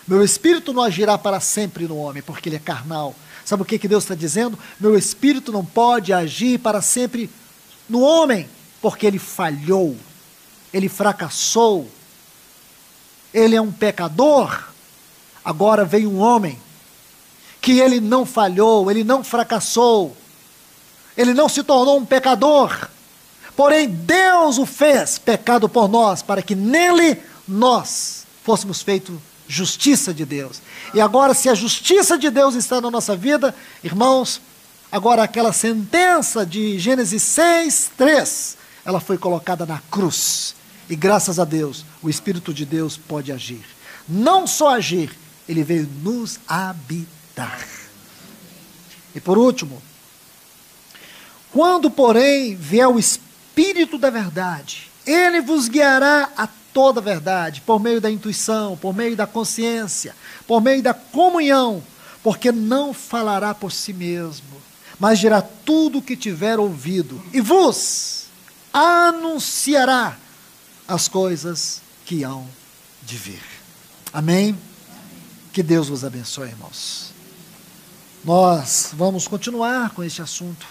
Meu espírito não agirá para sempre no homem, porque ele é carnal. Sabe o que Deus está dizendo? Meu espírito não pode agir para sempre no homem, porque ele falhou, ele fracassou, ele é um pecador. Agora veio um homem, que ele não falhou, ele não fracassou, ele não se tornou um pecador, porém Deus o fez pecado por nós, para que nele nós fôssemos feitos justiça de Deus. E agora, se a justiça de Deus está na nossa vida, irmãos, agora aquela sentença de Gênesis 6:3, ela foi colocada na cruz, e graças a Deus, o Espírito de Deus pode agir. Não só agir, ele veio nos habitar. E por último, quando, porém, vier o Espírito da verdade, ele vos guiará a toda a verdade, por meio da intuição, por meio da consciência, por meio da comunhão, porque não falará por si mesmo, mas dirá tudo o que tiver ouvido, e vos anunciará as coisas que hão de vir. Amém? Que Deus vos abençoe, irmãos. Nós vamos continuar com este assunto,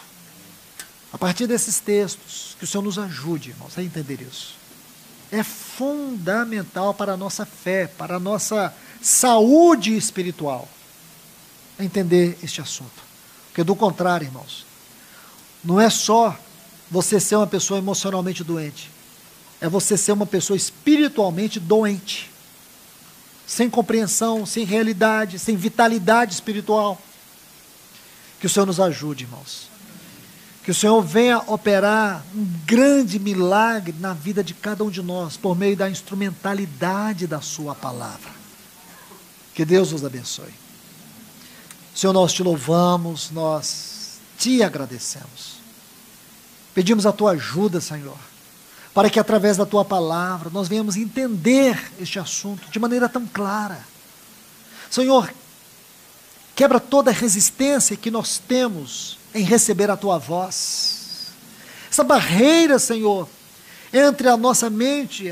a partir desses textos, que o Senhor nos ajude, irmãos, a entender isso. É fundamental para a nossa fé, para a nossa saúde espiritual, entender este assunto. Porque do contrário, irmãos, não é só você ser uma pessoa emocionalmente doente, é você ser uma pessoa espiritualmente doente. sem compreensão, sem realidade, sem vitalidade espiritual. Que o Senhor nos ajude, irmãos. Que o Senhor venha operar um grande milagre na vida de cada um de nós, por meio da instrumentalidade da sua palavra. Que Deus nos abençoe. Senhor, nós te louvamos, nós te agradecemos. Pedimos a tua ajuda, Senhor, para que através da tua palavra nós venhamos entender este assunto de maneira tão clara. Senhor, quebra toda a resistência que nós temos em receber a tua voz. Essa barreira, Senhor, entre a nossa mente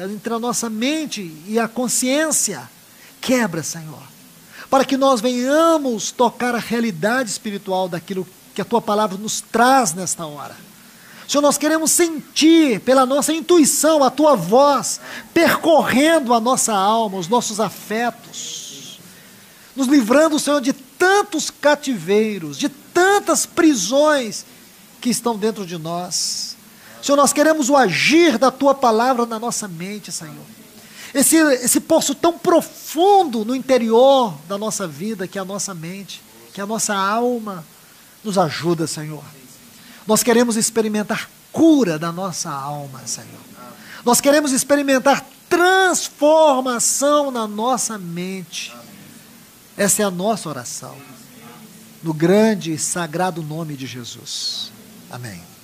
e a consciência, quebra, Senhor, para que nós venhamos tocar a realidade espiritual daquilo que a tua palavra nos traz nesta hora. Senhor, nós queremos sentir pela nossa intuição a tua voz percorrendo a nossa alma, os nossos afetos, nos livrando, Senhor, de tantos cativeiros, de tantas prisões que estão dentro de nós. Senhor, nós queremos o agir da tua palavra na nossa mente, Senhor. Esse poço tão profundo no interior da nossa vida, que é a nossa mente, que é a nossa alma, nos ajuda, Senhor. Nós queremos experimentar cura da nossa alma, Senhor. Nós queremos experimentar transformação na nossa mente. Essa é a nossa oração. No grande e sagrado nome de Jesus. Amém.